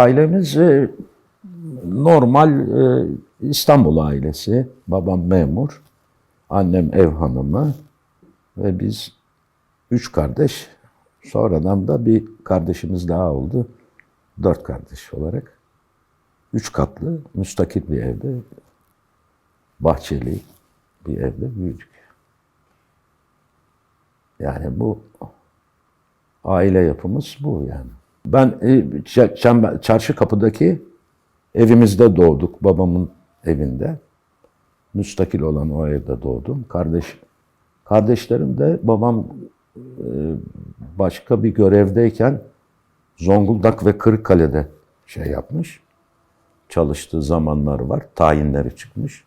Ailemiz normal İstanbul ailesi. Babam memur, annem ev hanımı ve biz 3 kardeş. Sonradan da bir kardeşimiz daha oldu. 4 kardeş olarak. 3 katlı, müstakil bir evde, bahçeli bir evde büyüdük. Yani bu aile yapımız bu yani. Ben Çarşıkapı'daki evimizde doğduk, babamın evinde. Müstakil olan o evde doğdum. Kardeşlerim de babam başka bir görevdeyken Zonguldak ve Kırıkkale'de yapmış. Çalıştığı zamanlar var. Tayinleri çıkmış.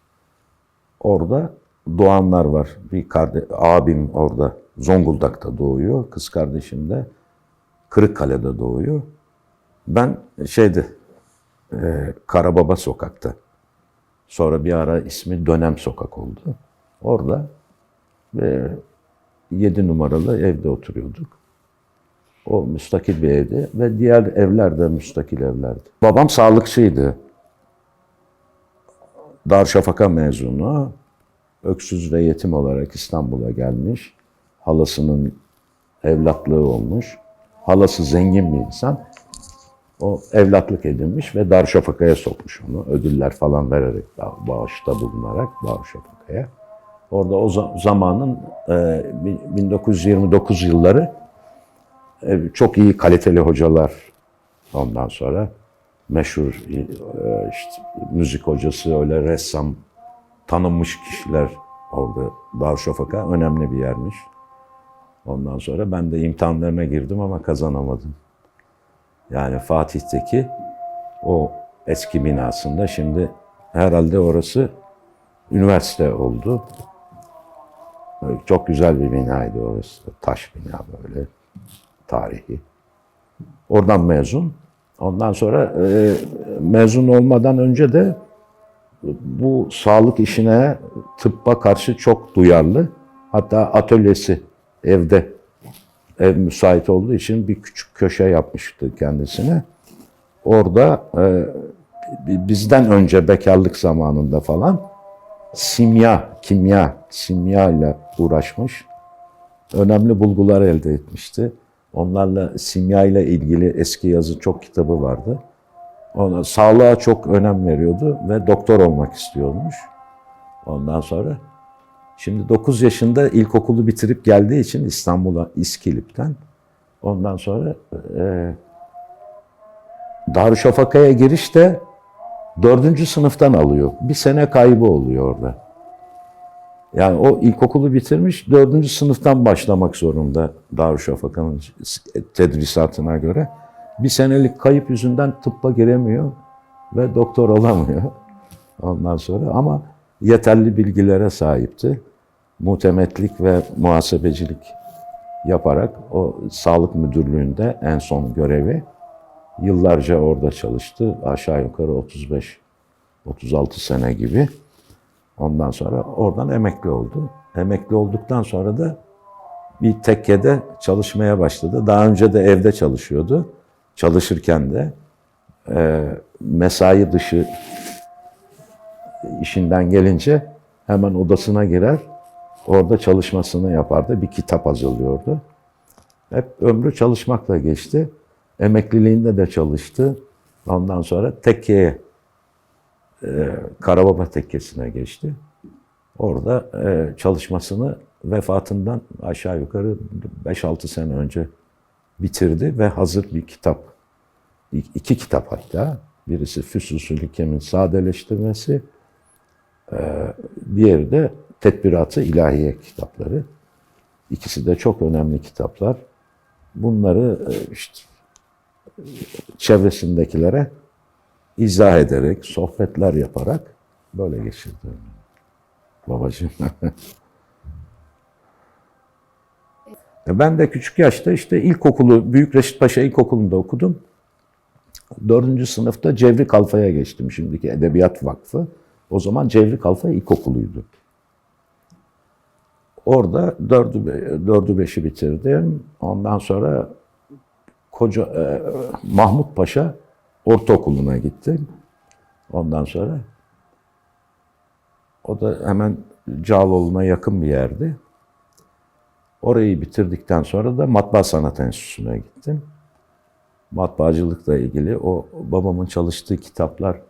Orada doğanlar var. Abim orada Zonguldak'ta doğuyor. Kız kardeşim de Kırıkkale'de doğuyor. Ben Karababa Sokak'ta. Sonra bir ara ismi Dönem Sokak oldu. Orada 7 numaralı evde oturuyorduk. O müstakil bir evdi ve diğer evler de müstakil evlerdi. Babam sağlıkçıydı. Darüşşafaka mezunu. Öksüz ve yetim olarak İstanbul'a gelmiş. Halasının evlatlığı olmuş. Halası zengin bir insan. O evlatlık edinmiş ve Darüşşafaka'ya sokmuş onu. Ödüller falan vererek, bağışta bulunarak Darüşşafaka'ya. Orada o zamanın 1929 yılları çok iyi kaliteli hocalar, ondan sonra meşhur müzik hocası, öyle ressam, tanınmış kişiler orada. Darüşşafaka önemli bir yermiş. Ondan sonra ben de imtihanlarına girdim ama kazanamadım. Yani Fatih'teki o eski binasında, şimdi herhalde orası üniversite oldu. Çok güzel bir binaydı orası. Taş bina böyle, tarihi. Oradan mezun. Ondan sonra mezun olmadan önce de bu sağlık işine, tıbba karşı çok duyarlı. Hatta atölyesi evde, ev müsait olduğu için bir küçük köşe yapmıştı kendisine. Orada bizden önce bekarlık zamanında falan kimya ile uğraşmış. Önemli bulgular elde etmişti. Onlarla simya ile ilgili eski yazı çok kitabı vardı. Ona sağlığa çok önem veriyordu ve doktor olmak istiyormuş. Ondan sonra şimdi 9 yaşında ilkokulu bitirip geldiği için İstanbul'a, İskilip'ten. Ondan sonra Darüşşafaka'ya giriş de 4. sınıftan alıyor. Bir sene kaybı oluyor orada. Yani o ilkokulu bitirmiş, 4. sınıftan başlamak zorunda Darüşşafaka'nın tedrisatına göre. Bir senelik kayıp yüzünden tıbba giremiyor ve doktor olamıyor ondan sonra. Ama yeterli bilgilere sahipti. Muhtemetlik ve muhasebecilik yaparak o sağlık müdürlüğünde en son görevi, yıllarca orada çalıştı. Aşağı yukarı 35-36 sene gibi. Ondan sonra oradan emekli oldu. Emekli olduktan sonra da bir tekkede çalışmaya başladı. Daha önce de evde çalışıyordu. Çalışırken de mesai dışı işinden gelince hemen odasına girer, orada çalışmasını yapardı. Bir kitap hazırlıyordu. Hep ömrü çalışmakla geçti. Emekliliğinde de çalıştı. Ondan sonra tekkeye, Karababa tekkesine geçti. Orada çalışmasını vefatından aşağı yukarı 5-6 sene önce bitirdi ve hazır bir kitap. 2 kitap hatta. Birisi Füsus-ül Hikem'in sadeleştirmesi, diğeri de Tedbirat-ı İlahiye kitapları. İkisi de çok önemli kitaplar. Bunları çevresindekilere izah ederek, sohbetler yaparak böyle geçirdi babacığım. Ben de küçük yaşta ilkokulu, Büyük Reşit Paşa İlkokulu'nda okudum. 4. sınıfta Cevri Kalfa'ya geçtim, şimdiki Edebiyat Vakfı. O zaman Cevri Kalfa İlkokulu'ydu. Orada 4'ü 5'i bitirdim. Ondan sonra Mahmut Paşa ortaokuluna gittim. Ondan sonra o da hemen Cağaloğlu'na yakın bir yerdi. Orayı bitirdikten sonra da Matbaa Sanat Enstitüsü'ne gittim. Matbaacılıkla ilgili o babamın çalıştığı kitaplar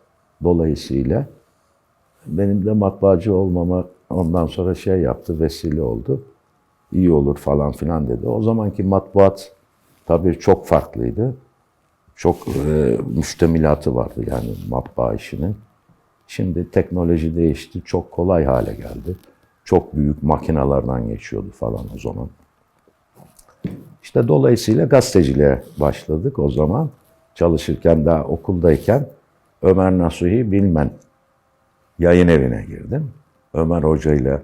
dolayısıyla benim de matbaacı olmama ondan sonra şey yaptı, vesile oldu. İyi olur falan filan dedi. O zamanki matbuat tabii çok farklıydı. Çok müştemilatı vardı yani matbaa işinin. Şimdi teknoloji değişti, çok kolay hale geldi. Çok büyük makinelerden geçiyordu falan o zaman. İşte dolayısıyla gazeteciliğe başladık o zaman. Çalışırken daha okuldayken Ömer Nasuhi Bilmen yayın evine girdim. Ömer Hoca ile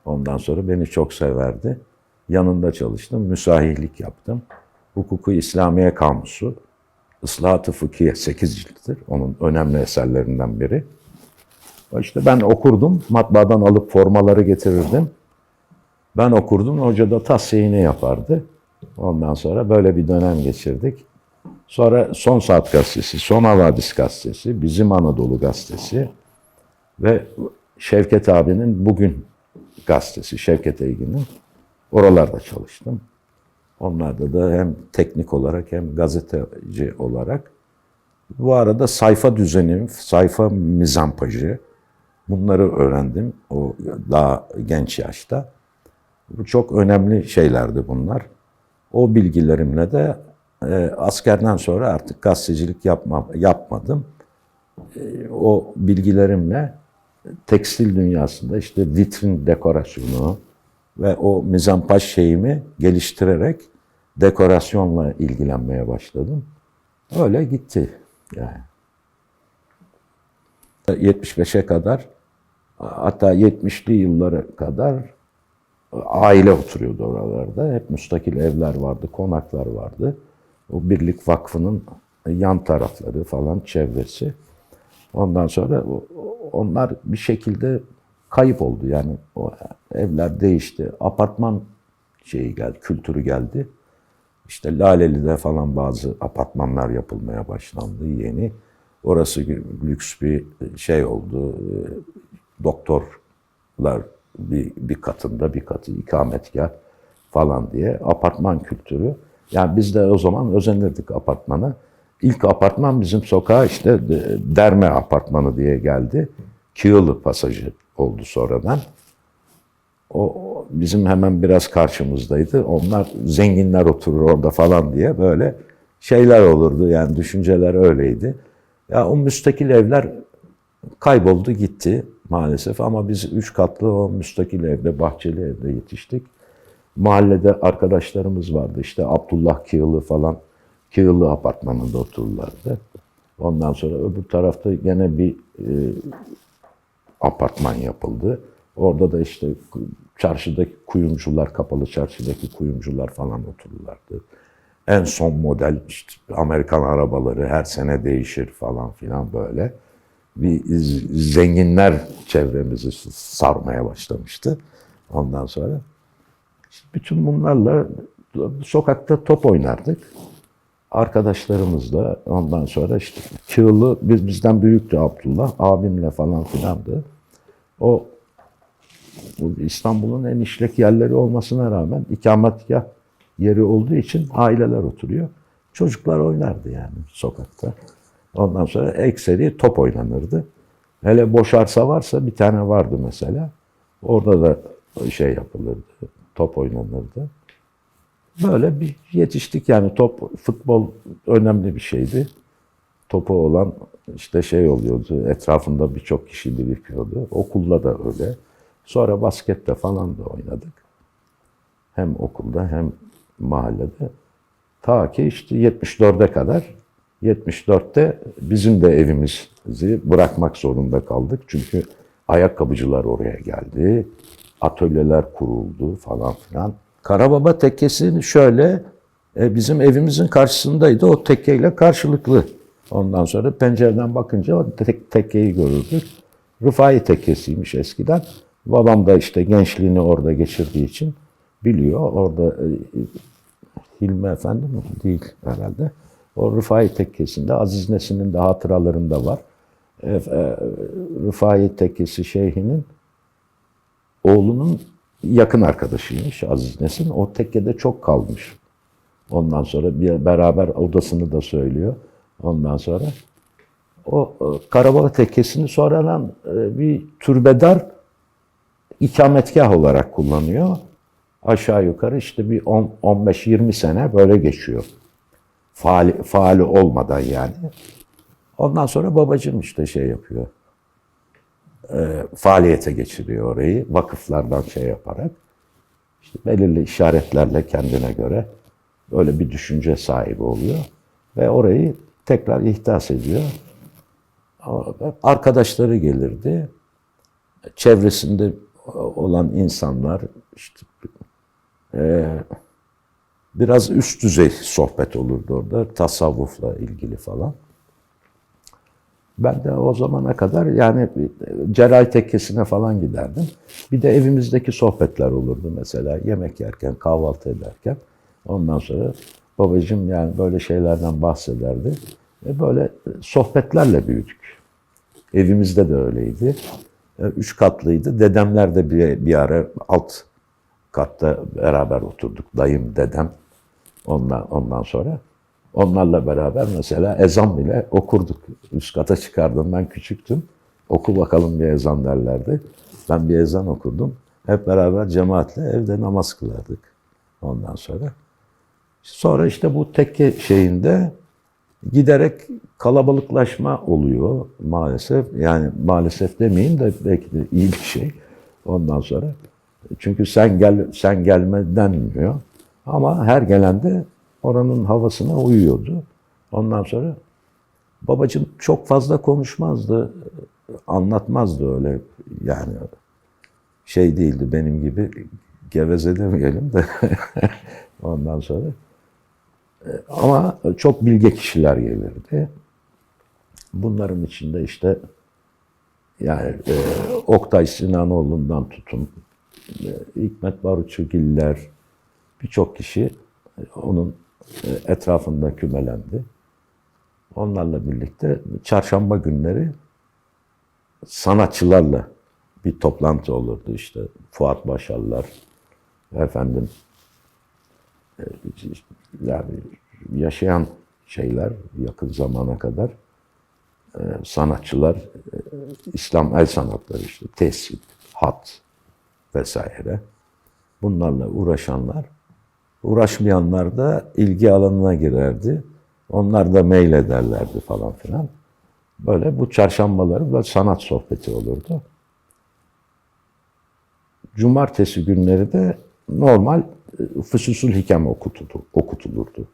ondan sonra beni çok severdi. Yanında çalıştım, müsahihlik yaptım. Hukuku İslamiye Kamusu, Islahat-ı Fıkhiye 8 cilttir. Onun önemli eserlerinden biri. İşte ben okurdum, matbaadan alıp formaları getirirdim. Ben okurdum, hoca da tasihini yapardı. Ondan sonra böyle bir dönem geçirdik. Sonra Son Saat Gazetesi, Son Havadis Gazetesi, Bizim Anadolu Gazetesi ve Şevket abinin Bugün Gazetesi, Şevket Eygin'in. Oralarda çalıştım. Onlarda da hem teknik olarak hem gazeteci olarak. Bu arada sayfa düzeni, sayfa mizampajı bunları öğrendim o daha genç yaşta. Bu çok önemli şeylerdi bunlar. O bilgilerimle de askerden sonra artık gazetecilik yapmadım. O bilgilerimle tekstil dünyasında işte vitrin dekorasyonu ve o mizampaj şeyimi geliştirerek dekorasyonla ilgilenmeye başladım. Öyle gitti yani. 75'e kadar, hatta 70'li yıllara kadar aile oturuyordu oralarda. Hep müstakil evler vardı, konaklar vardı. O Birlik Vakfı'nın yan tarafları falan, çevresi. Ondan sonra onlar bir şekilde kayıp oldu. Yani o evler değişti. Apartman şeyi geldi, kültürü geldi. İşte Laleli'de falan bazı apartmanlar yapılmaya başlandı yeni. Orası lüks bir şey oldu. Doktorlar bir katında, bir katı ikametgah falan diye apartman kültürü. Yani biz de o zaman özenirdik apartmana. İlk apartman bizim sokağa işte Derme Apartmanı diye geldi. Kığılı Pasajı oldu sonradan. O bizim hemen biraz karşımızdaydı. Onlar zenginler oturur orada falan diye böyle şeyler olurdu. Yani düşünceler öyleydi. Ya o müstakil evler kayboldu gitti maalesef ama biz 3 katlı o müstakil evde, bahçeli evde yetiştik. Mahallede arkadaşlarımız vardı işte Abdullah Kığılı falan. Kığılı apartmanında otururlardı. Ondan sonra öbür tarafta gene bir apartman yapıldı. Orada da işte çarşıdaki kuyumcular, kapalı çarşıdaki kuyumcular falan otururlardı. En son model işte Amerikan arabaları her sene değişir falan filan böyle. Bir zenginler çevremizi sarmaya başlamıştı. Ondan sonra işte bütün bunlarla sokakta top oynardık. Arkadaşlarımızla ondan sonra işte Kığılı bizden büyüktü Abdullah, abimle falan filandı. O İstanbul'un en işlek yerleri olmasına rağmen ikametgah yeri olduğu için aileler oturuyor. Çocuklar oynardı yani sokakta. Ondan sonra ekseri top oynanırdı. Hele boş arsa varsa bir tane vardı mesela. Orada da şey yapılırdı, top oynanırdı. Böyle bir yetiştik yani futbol önemli bir şeydi. Topu olan işte şey oluyordu, etrafında birçok kişi birikiyordu. Okulda da öyle. Sonra baskette falan da oynadık. Hem okulda hem mahallede. Ta ki işte 74'e kadar. 74'te bizim de evimizi bırakmak zorunda kaldık. Çünkü ayakkabıcılar oraya geldi. Atölyeler kuruldu falan filan. Karababa tekkesi şöyle, bizim evimizin karşısındaydı. O tekkeyle karşılıklı. Ondan sonra pencereden bakınca o tekkeyi görürdük. Rıfai tekkesiymiş eskiden. Babam da işte gençliğini orada geçirdiği için biliyor. Orada Hilmi Efendi mi? Değil herhalde. O Rıfai Tekkesi'nde Aziz Nesin'in de hatıralarında var. Rıfai Tekkesi Şeyhi'nin oğlunun yakın arkadaşıymış Aziz Nesin. O tekkede çok kalmış. Ondan sonra bir beraber odasını da söylüyor. Ondan sonra o Karabalı Tekkesi'ni sonradan bir türbedar ikametgah olarak kullanıyor. Aşağı yukarı işte bir 15-20 sene böyle geçiyor. Faali olmadan yani. Ondan sonra babacığım işte şey yapıyor. Faaliyete geçiriyor orayı. Vakıflardan şey yaparak. İşte belirli işaretlerle kendine göre öyle bir düşünce sahibi oluyor. Ve orayı tekrar ihdas ediyor. Arkadaşları gelirdi. Çevresinde olan insanlar işte biraz üst düzey sohbet olurdu orada. Tasavvufla ilgili falan. Ben de o zamana kadar yani Cerrahi Tekkesi'ne falan giderdim. Bir de evimizdeki sohbetler olurdu mesela. Yemek yerken, kahvaltı ederken. Ondan sonra babacığım yani böyle şeylerden bahsederdi. Böyle sohbetlerle büyüdük. Evimizde de öyleydi. 3 katlıydı. Dedemler de bir ara alt katta beraber oturduk. Dayım, dedem. Ondan sonra onlarla beraber mesela ezan bile okurduk. Üst kata çıkardım. Ben küçüktüm. Oku bakalım bir ezan derlerdi. Ben bir ezan okurdum. Hep beraber cemaatle evde namaz kılardık. Ondan sonra. Sonra işte bu tekke şeyinde giderek kalabalıklaşma oluyor maalesef. Yani maalesef demeyeyim de belki de iyi bir şey. Ondan sonra. Çünkü sen gelme denmiyor. Ama her gelen de oranın havasına uyuyordu. Ondan sonra babacığım çok fazla konuşmazdı, anlatmazdı öyle yani şey değildi benim gibi geveze demeyelim de ondan sonra. Ama çok bilge kişiler gelirdi. Bunların içinde işte yani Oktay Sinanoğlu'ndan tutun, Hikmet Baruçugiller, birçok kişi onun etrafında kümelendi. Onlarla birlikte çarşamba günleri sanatçılarla bir toplantı olurdu işte. Fuat Başarlar, efendim yani yaşayan şeyler yakın zamana kadar sanatçılar, İslam el sanatları işte tesip, hat vesaire. Bunlarla uğraşanlar, uğraşmayanlar da ilgi alanına girerdi. Onlar da meylederlerdi falan filan. Böyle bu çarşambaları böyle sanat sohbeti olurdu. Cumartesi günleri de normal Füsusül Hikem okutulurdu.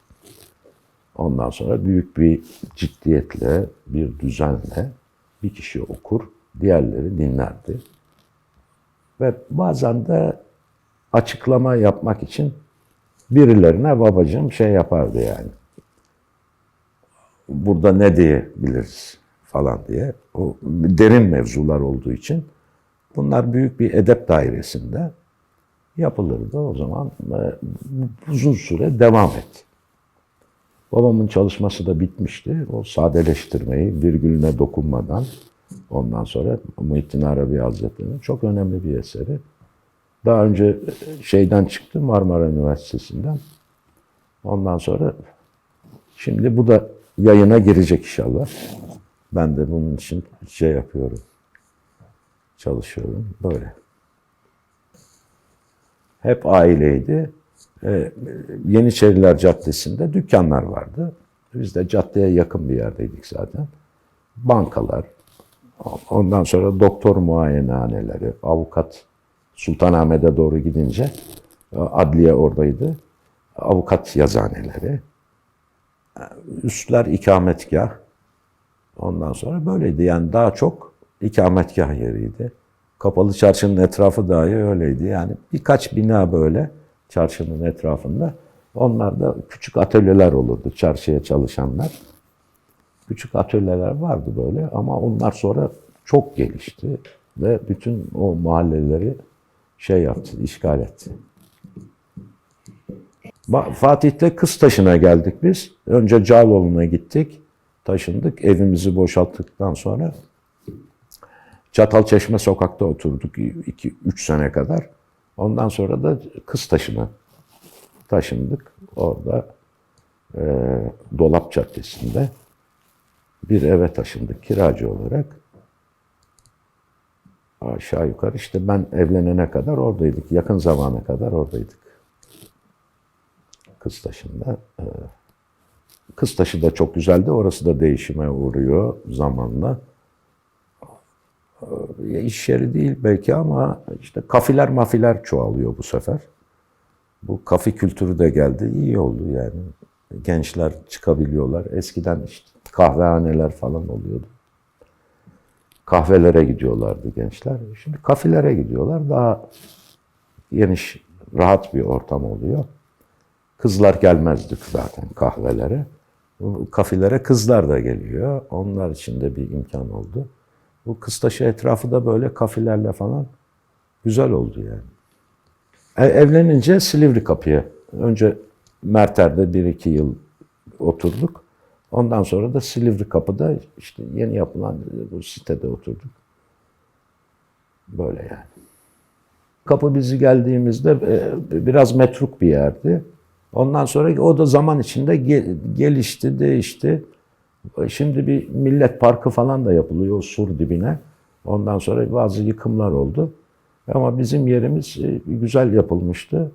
Ondan sonra büyük bir ciddiyetle, bir düzenle bir kişi okur, diğerleri dinlerdi. Ve bazen de açıklama yapmak için birilerine babacığım şey yapardı yani. Burada ne diyebiliriz falan diye. O derin mevzular olduğu için bunlar büyük bir edep dairesinde yapılırdı. O zaman uzun süre devam etti. Babamın çalışması da bitmişti. O sadeleştirmeyi virgülüne dokunmadan ondan sonra Muhittin Arabi Hazretleri'nin çok önemli bir eseri. Daha önce şeyden çıktı Marmara Üniversitesi'nden. Ondan sonra şimdi bu da yayına girecek inşallah. Ben de bunun için şey yapıyorum. Çalışıyorum. Böyle. Hep aileydi. Yeniçeriler Caddesi'nde dükkanlar vardı. Biz de caddeye yakın bir yerdeydik zaten. Bankalar, ondan sonra doktor muayenehaneleri, avukat Sultanahmet'e doğru gidince adliye oradaydı. Avukat yazıhaneleri, üstler ikametgah. Ondan sonra böyleydi. Yani daha çok ikametgah yeriydi. Kapalı Çarşı'nın etrafı dahi öyleydi. Yani birkaç bina böyle çarşının etrafında. Onlar da küçük atölyeler olurdu çarşıya çalışanlar. Küçük atölyeler vardı böyle ama onlar sonra çok gelişti ve bütün o mahalleleri şey yaptı, işgal etti. Fatih'te Kıztaşı'na geldik biz. Önce Cağaloğlu'na gittik. Taşındık. Evimizi boşalttıktan sonra Çatalçeşme sokakta oturduk 2-3 sene kadar. Ondan sonra da Kıztaşı'na taşındık. Orada Dolap Caddesi'nde bir eve taşındık kiracı olarak. Aşağı yukarı işte ben evlenene kadar oradaydık. Yakın zamana kadar oradaydık. Kıztaşı'nda. Kıztaşı da çok güzeldi. Orası da değişime uğruyor zamanla. İş yeri değil belki ama işte kafiler mafiler çoğalıyor bu sefer. Bu kafi kültürü de geldi. İyi oldu yani. Gençler çıkabiliyorlar. Eskiden işte kahvehaneler falan oluyordu. Kahvelere gidiyorlardı gençler. Şimdi kafilere gidiyorlar. Daha geniş, rahat bir ortam oluyor. Kızlar gelmezdik zaten kahvelere. Bu kafilere kızlar da geliyor. Onlar için de bir imkan oldu. Bu Kıztaşı etrafı da böyle kafilerle falan güzel oldu yani. Evlenince Silivri Kapı'ya. Önce Merter'de 1-2 yıl oturduk. Ondan sonra da Silivri Kapı'da işte yeni yapılan bu sitede oturduk. Böyle yani. Kapı bizi geldiğimizde biraz metruk bir yerdi. Ondan sonra o da zaman içinde gelişti, değişti. Şimdi bir millet parkı falan da yapılıyor o sur dibine. Ondan sonra bazı yıkımlar oldu. Ama bizim yerimiz güzel yapılmıştı.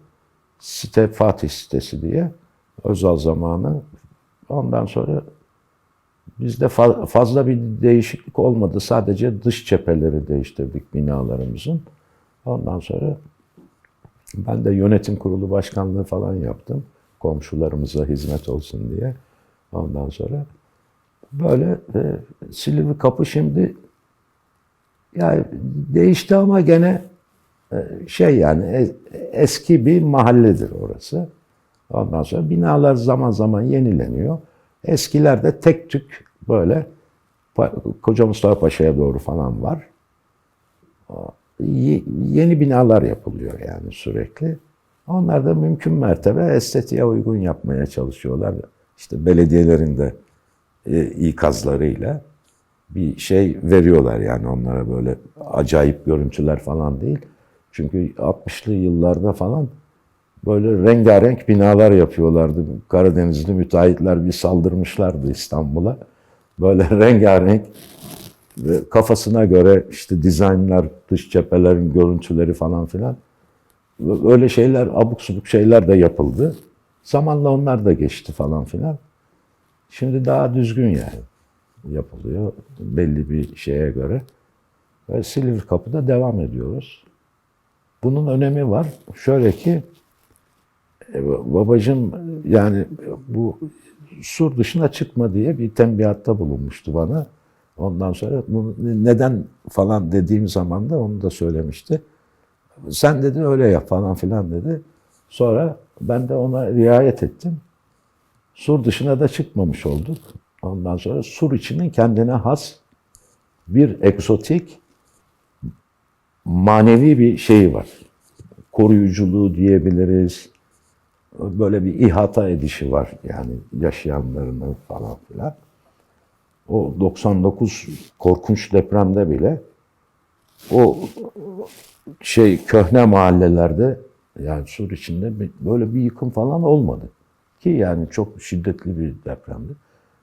Site Fatih sitesi diye. Özal zamanı. Ondan sonra bizde fazla bir değişiklik olmadı. Sadece dış cepheleri değiştirdik binalarımızın. Ondan sonra ben de yönetim kurulu başkanlığı falan yaptım. Komşularımıza hizmet olsun diye. Ondan sonra böyle Silivri Kapı şimdi yani değişti ama gene yani eski bir mahalledir orası. Ondan sonra binalar zaman zaman yenileniyor. Eskilerde tek tük böyle Koca Mustafa Paşa'ya doğru falan var. Yeni binalar yapılıyor yani sürekli. Onlar da mümkün mertebe estetiğe uygun yapmaya çalışıyorlar. İşte belediyelerin de ikazlarıyla bir şey veriyorlar yani onlara böyle acayip görüntüler falan değil. Çünkü 60'lı yıllarda falan böyle rengarenk binalar yapıyorlardı. Karadenizli müteahhitler bir saldırmışlardı İstanbul'a. Böyle rengarenk ve kafasına göre işte dizaynlar, dış cephelerin görüntüleri falan filan. Öyle şeyler, abuk subuk şeyler de yapıldı. Zamanla onlar da geçti falan filan. Şimdi daha düzgün yani yapılıyor belli bir şeye göre. Ve Silivri Kapı'da devam ediyoruz. Bunun önemi var. Şöyle ki babacığım yani bu sur dışına çıkma diye bir tembihatta bulunmuştu bana. Ondan sonra bunu neden falan dediğim zaman da onu da söylemişti. Sen dedi öyle yap falan filan dedi. Sonra ben de ona riayet ettim. Sur dışına da çıkmamış olduk. Ondan sonra sur içinin kendine has bir egzotik manevi bir şeyi var. Koruyuculuğu diyebiliriz. Böyle bir ihata edişi var yani yaşayanlarının falan filan. O 99 korkunç depremde bile o köhne mahallelerde yani sur içinde böyle bir yıkım falan olmadı. Ki yani çok şiddetli bir depremdi.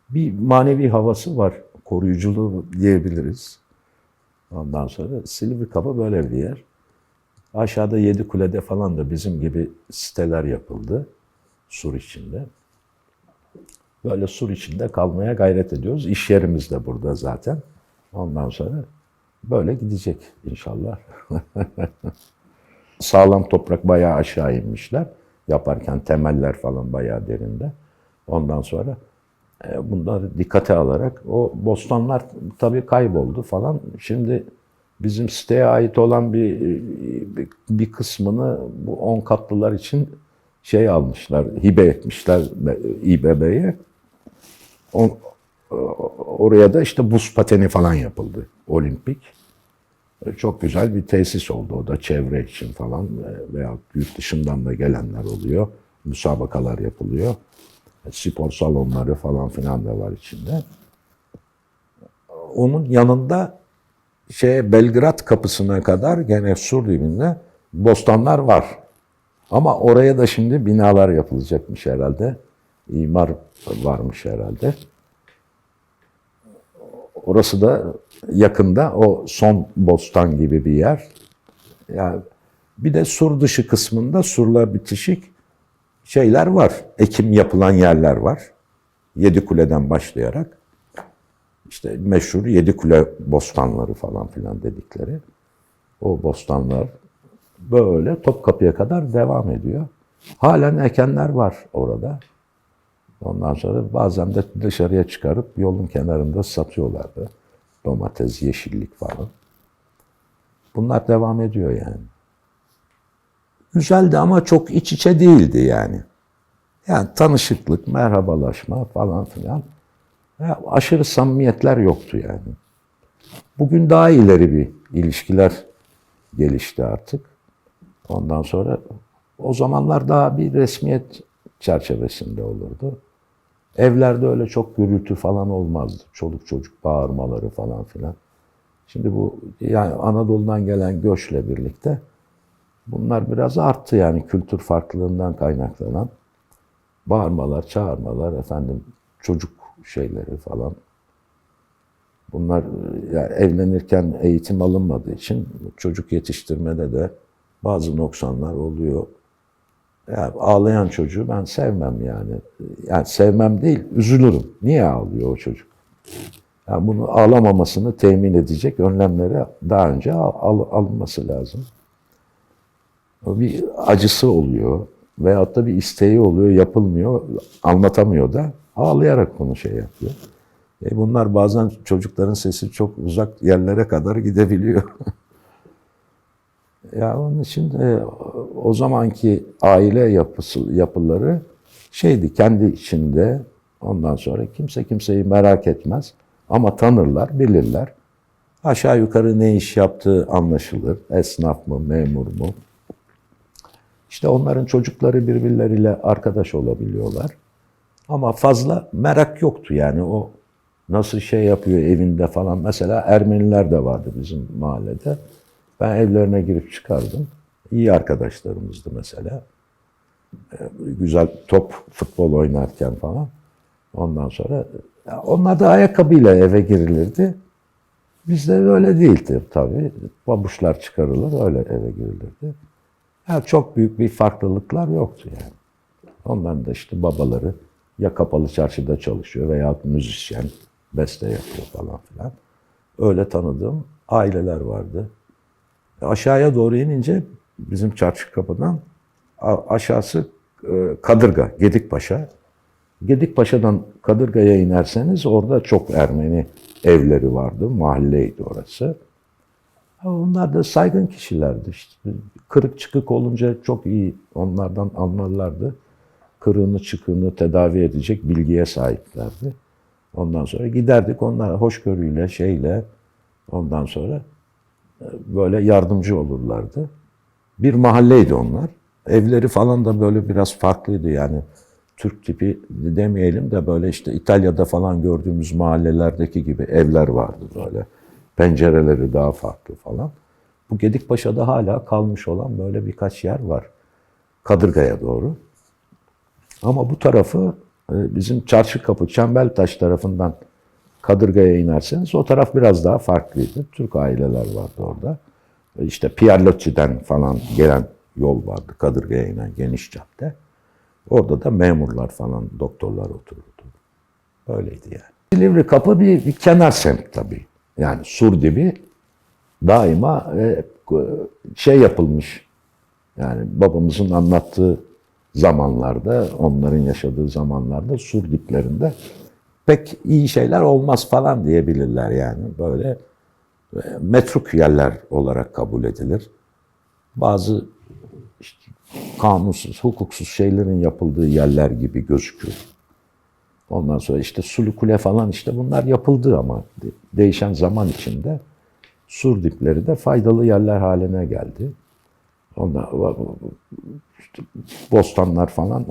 Bir manevi havası var. Koruyuculuğu diyebiliriz. Ondan sonra Silivri Kapı böyle bir yer. Aşağıda Yedikule'de falan da bizim gibi siteler yapıldı. Sur içinde. Böyle sur içinde kalmaya gayret ediyoruz. İş yerimiz de burada zaten. Ondan sonra böyle gidecek inşallah. Sağlam toprak bayağı aşağı inmişler. Yaparken temeller falan bayağı derinde. Ondan sonra bunları dikkate alarak o bostanlar tabii kayboldu falan. Şimdi bizim siteye ait olan bir kısmını bu 10 katlılar için almışlar, hibe etmişler İBB'ye. Oraya da işte buz pateni falan yapıldı, olimpik. Çok güzel bir tesis oldu o da çevre için falan veya yurt dışından da gelenler oluyor. müsabakalar yapılıyor. Spor salonları falan filan da var içinde. Onun yanında Belgrad kapısına kadar gene sur dibinde bostanlar var. Ama oraya da şimdi binalar yapılacakmış herhalde. İmar varmış herhalde. Orası da yakında, o son bostan gibi bir yer. Yani bir de sur dışı kısmında surla bitişik şeyler var. Ekim yapılan yerler var. Yedikule'den başlayarak. İşte meşhur Yedikule bostanları falan filan dedikleri. O bostanlar böyle Topkapı'ya kadar devam ediyor. Halen ekenler var orada. Ondan sonra bazen de dışarıya çıkarıp yolun kenarında satıyorlardı. Domates, yeşillik falan. Bunlar devam ediyor yani. Güzeldi ama çok iç içe değildi yani. Yani tanışıklık, merhabalaşma falan filan. Ya aşırı samimiyetler yoktu yani. Bugün daha ileri bir ilişkiler gelişti artık. Ondan sonra o zamanlar daha bir resmiyet çerçevesinde olurdu. Evlerde öyle çok gürültü falan olmazdı. Çoluk çocuk bağırmaları falan filan. Şimdi bu yani Anadolu'dan gelen göçle birlikte bunlar biraz arttı yani kültür farklılığından kaynaklanan bağırmalar, çağırmalar, efendim çocuk şeyleri falan. Bunlar yani evlenirken eğitim alınmadığı için çocuk yetiştirmede de bazı noksanlar oluyor. Ya ağlayan çocuğu ben sevmem yani. Yani sevmem değil, üzülürüm. Niye ağlıyor o çocuk? Yani bunu ağlamamasını temin edecek önlemlere daha önce alınması lazım. Bir acısı oluyor veyahut da bir isteği oluyor, yapılmıyor, anlatamıyor da ağlayarak bunu yapıyor. Bunlar bazen çocukların sesi çok uzak yerlere kadar gidebiliyor. Ya onun için o zamanki aile yapıları kendi içinde, ondan sonra kimse kimseyi merak etmez ama tanırlar, bilirler. Aşağı yukarı ne iş yaptığı anlaşılır. Esnaf mı, memur mu? İşte onların çocukları birbirleriyle arkadaş olabiliyorlar. Ama fazla merak yoktu yani o nasıl yapıyor evinde falan. Mesela Ermeniler de vardı bizim mahallede. Ben evlerine girip çıkardım. İyi arkadaşlarımızdı mesela. Güzel top, futbol oynarken falan. Ondan sonra onlar da ayakkabıyla eve girilirdi. Bizde öyle değildi tabii. Babuşlar çıkarılır, öyle eve girilirdi. Yani çok büyük bir farklılıklar yoktu yani. Onların da işte babaları ya kapalı çarşıda çalışıyor veya müzisyen, beste yapıyor falan filan. Öyle tanıdığım aileler vardı. Aşağıya doğru inince bizim çarşı kapıdan aşağısı Kadırga, Gedikpaşa. Gedikpaşa'dan Kadırga'ya inerseniz orada çok Ermeni evleri vardı, mahalleydi orası. Onlar da saygın kişilerdi işte. Kırık çıkık olunca çok iyi onlardan anlarlardı. Kırığını çıkığını tedavi edecek bilgiye sahiplerdi. Ondan sonra giderdik onlara hoşgörüyle ondan sonra böyle yardımcı olurlardı. Bir mahalleydi onlar. Evleri falan da böyle biraz farklıydı yani. Türk tipi demeyelim de böyle işte İtalya'da falan gördüğümüz mahallelerdeki gibi evler vardı böyle. Pencereleri daha farklı falan. Bu Gedikpaşa'da hala kalmış olan böyle birkaç yer var. Kadırga'ya doğru. Ama bu tarafı bizim Çarşıkapı, Çembertaş tarafından Kadırga'ya inerseniz o taraf biraz daha farklıydı. Türk aileler vardı orada. İşte Pierlotti'den falan gelen yol vardı. Kadırga'ya inen geniş cadde. Orada da memurlar falan, doktorlar otururdu. Öyleydi yani. Silivri Kapı bir kenar semt tabii. Yani sur dibi daima yapılmış. Yani babamızın anlattığı zamanlarda, onların yaşadığı zamanlarda sur diplerinde pek iyi şeyler olmaz falan diyebilirler yani. Böyle metruk yerler olarak kabul edilir. Bazı işte kanunsuz, hukuksuz şeylerin yapıldığı yerler gibi gözüküyor. Ondan sonra işte Sulu Kule falan işte bunlar yapıldı ama değişen zaman içinde sur dipleri de faydalı yerler haline geldi. Onlar, işte bostanlar falan,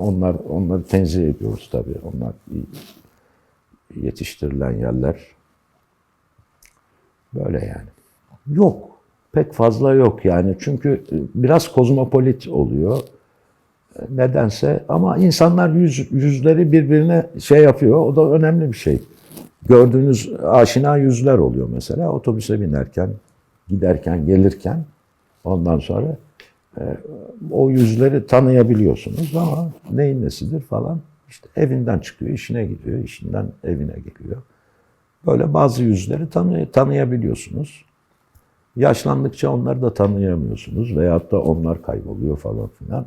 onları tenzih ediyoruz tabii. Onlar iyi yetiştirilen yerler. Böyle yani. Yok. Pek fazla yok yani. Çünkü biraz kozmopolit oluyor. Nedense ama insanlar yüzleri birbirine şey yapıyor. O da önemli bir şey. Gördüğünüz aşina yüzler oluyor mesela. Otobüse binerken, giderken, gelirken ondan sonra o yüzleri tanıyabiliyorsunuz ama neyin nesidir falan. İşte evinden çıkıyor, işine gidiyor, işinden evine geliyor. Böyle bazı yüzleri tanıyabiliyorsunuz. Yaşlandıkça onları da tanıyamıyorsunuz veyahut da onlar kayboluyor falan filan.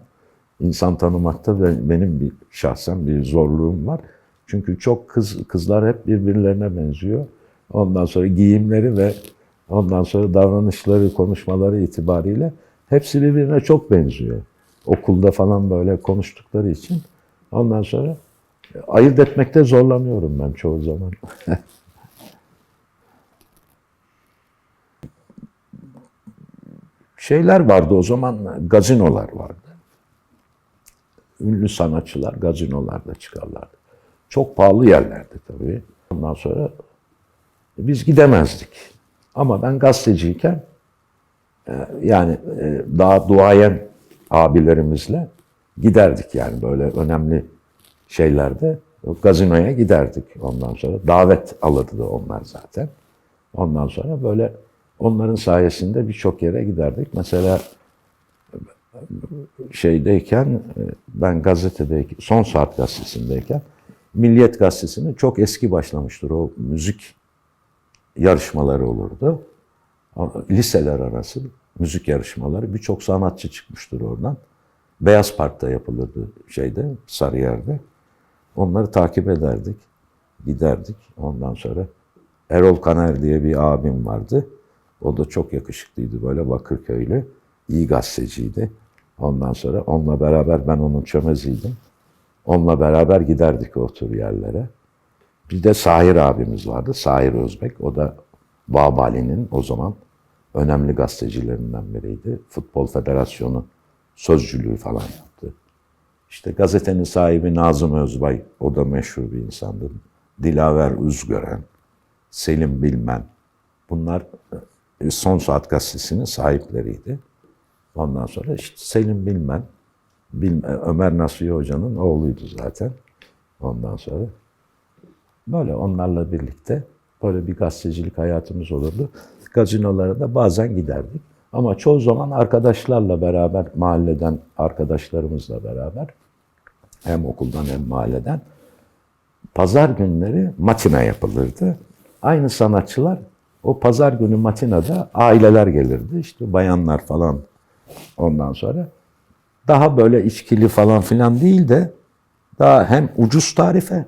İnsan tanımakta benim şahsen bir zorluğum var. Çünkü çok kızlar hep birbirlerine benziyor. Ondan sonra giyimleri ve ondan sonra davranışları, konuşmaları itibariyle hepsi birbirine çok benziyor. Okulda falan böyle konuştukları için. Ondan sonra ayırt etmekte zorlanıyorum ben çoğu zaman. Şeyler vardı o zaman, gazinolar vardı. Ünlü sanatçılar gazinolarda çıkarlardı. Çok pahalı yerlerdi tabii. Ondan sonra biz gidemezdik. Ama ben gazeteciyken yani daha duayen abilerimizle giderdik yani böyle önemli şeylerde. Gazinoya giderdik ondan sonra. Davet alırdı onlar zaten. Ondan sonra böyle onların sayesinde birçok yere giderdik. Mesela şeydeyken, ben gazetedeyken, Son Saat gazetesindeyken, Milliyet gazetesinde çok eski başlamıştır o müzik yarışmaları olurdu. Liseler arası müzik yarışmaları, birçok sanatçı çıkmıştır oradan. Beyaz Park'ta yapılırdı şeyde, Sarıyer'de. Onları takip ederdik, giderdik. Ondan sonra Erol Kaner diye bir abim vardı. O da çok yakışıklıydı, böyle Bakırköylü. İyi gazeteciydi. Ondan sonra onunla beraber, ben onun çömeziydim. Onunla beraber giderdik o tür yerlere. Bir de Sahir abimiz vardı, Sahir Özbek. O da Babali'nin o zaman önemli gazetecilerinden biriydi. Futbol Federasyonu sözcülüğü falan yaptı. İşte gazetenin sahibi Nazım Özbay, o da meşhur bir insandı. Dilaver Üzgören, Selim Bilmen. Bunlar Son Saat gazetesinin sahipleriydi. Ondan sonra işte Selim Bilmen, Ömer Nasuhi Hoca'nın oğluydu zaten. Ondan sonra böyle onlarla birlikte böyle bir gazetecilik hayatımız olurdu. Gazinolara da bazen giderdik. Ama çoğu zaman arkadaşlarla beraber, mahalleden arkadaşlarımızla beraber, hem okuldan hem mahalleden, pazar günleri matine yapılırdı. Aynı sanatçılar o pazar günü matinada aileler gelirdi. İşte bayanlar falan ondan sonra. Daha böyle içkili falan filan değil de daha hem ucuz tarife,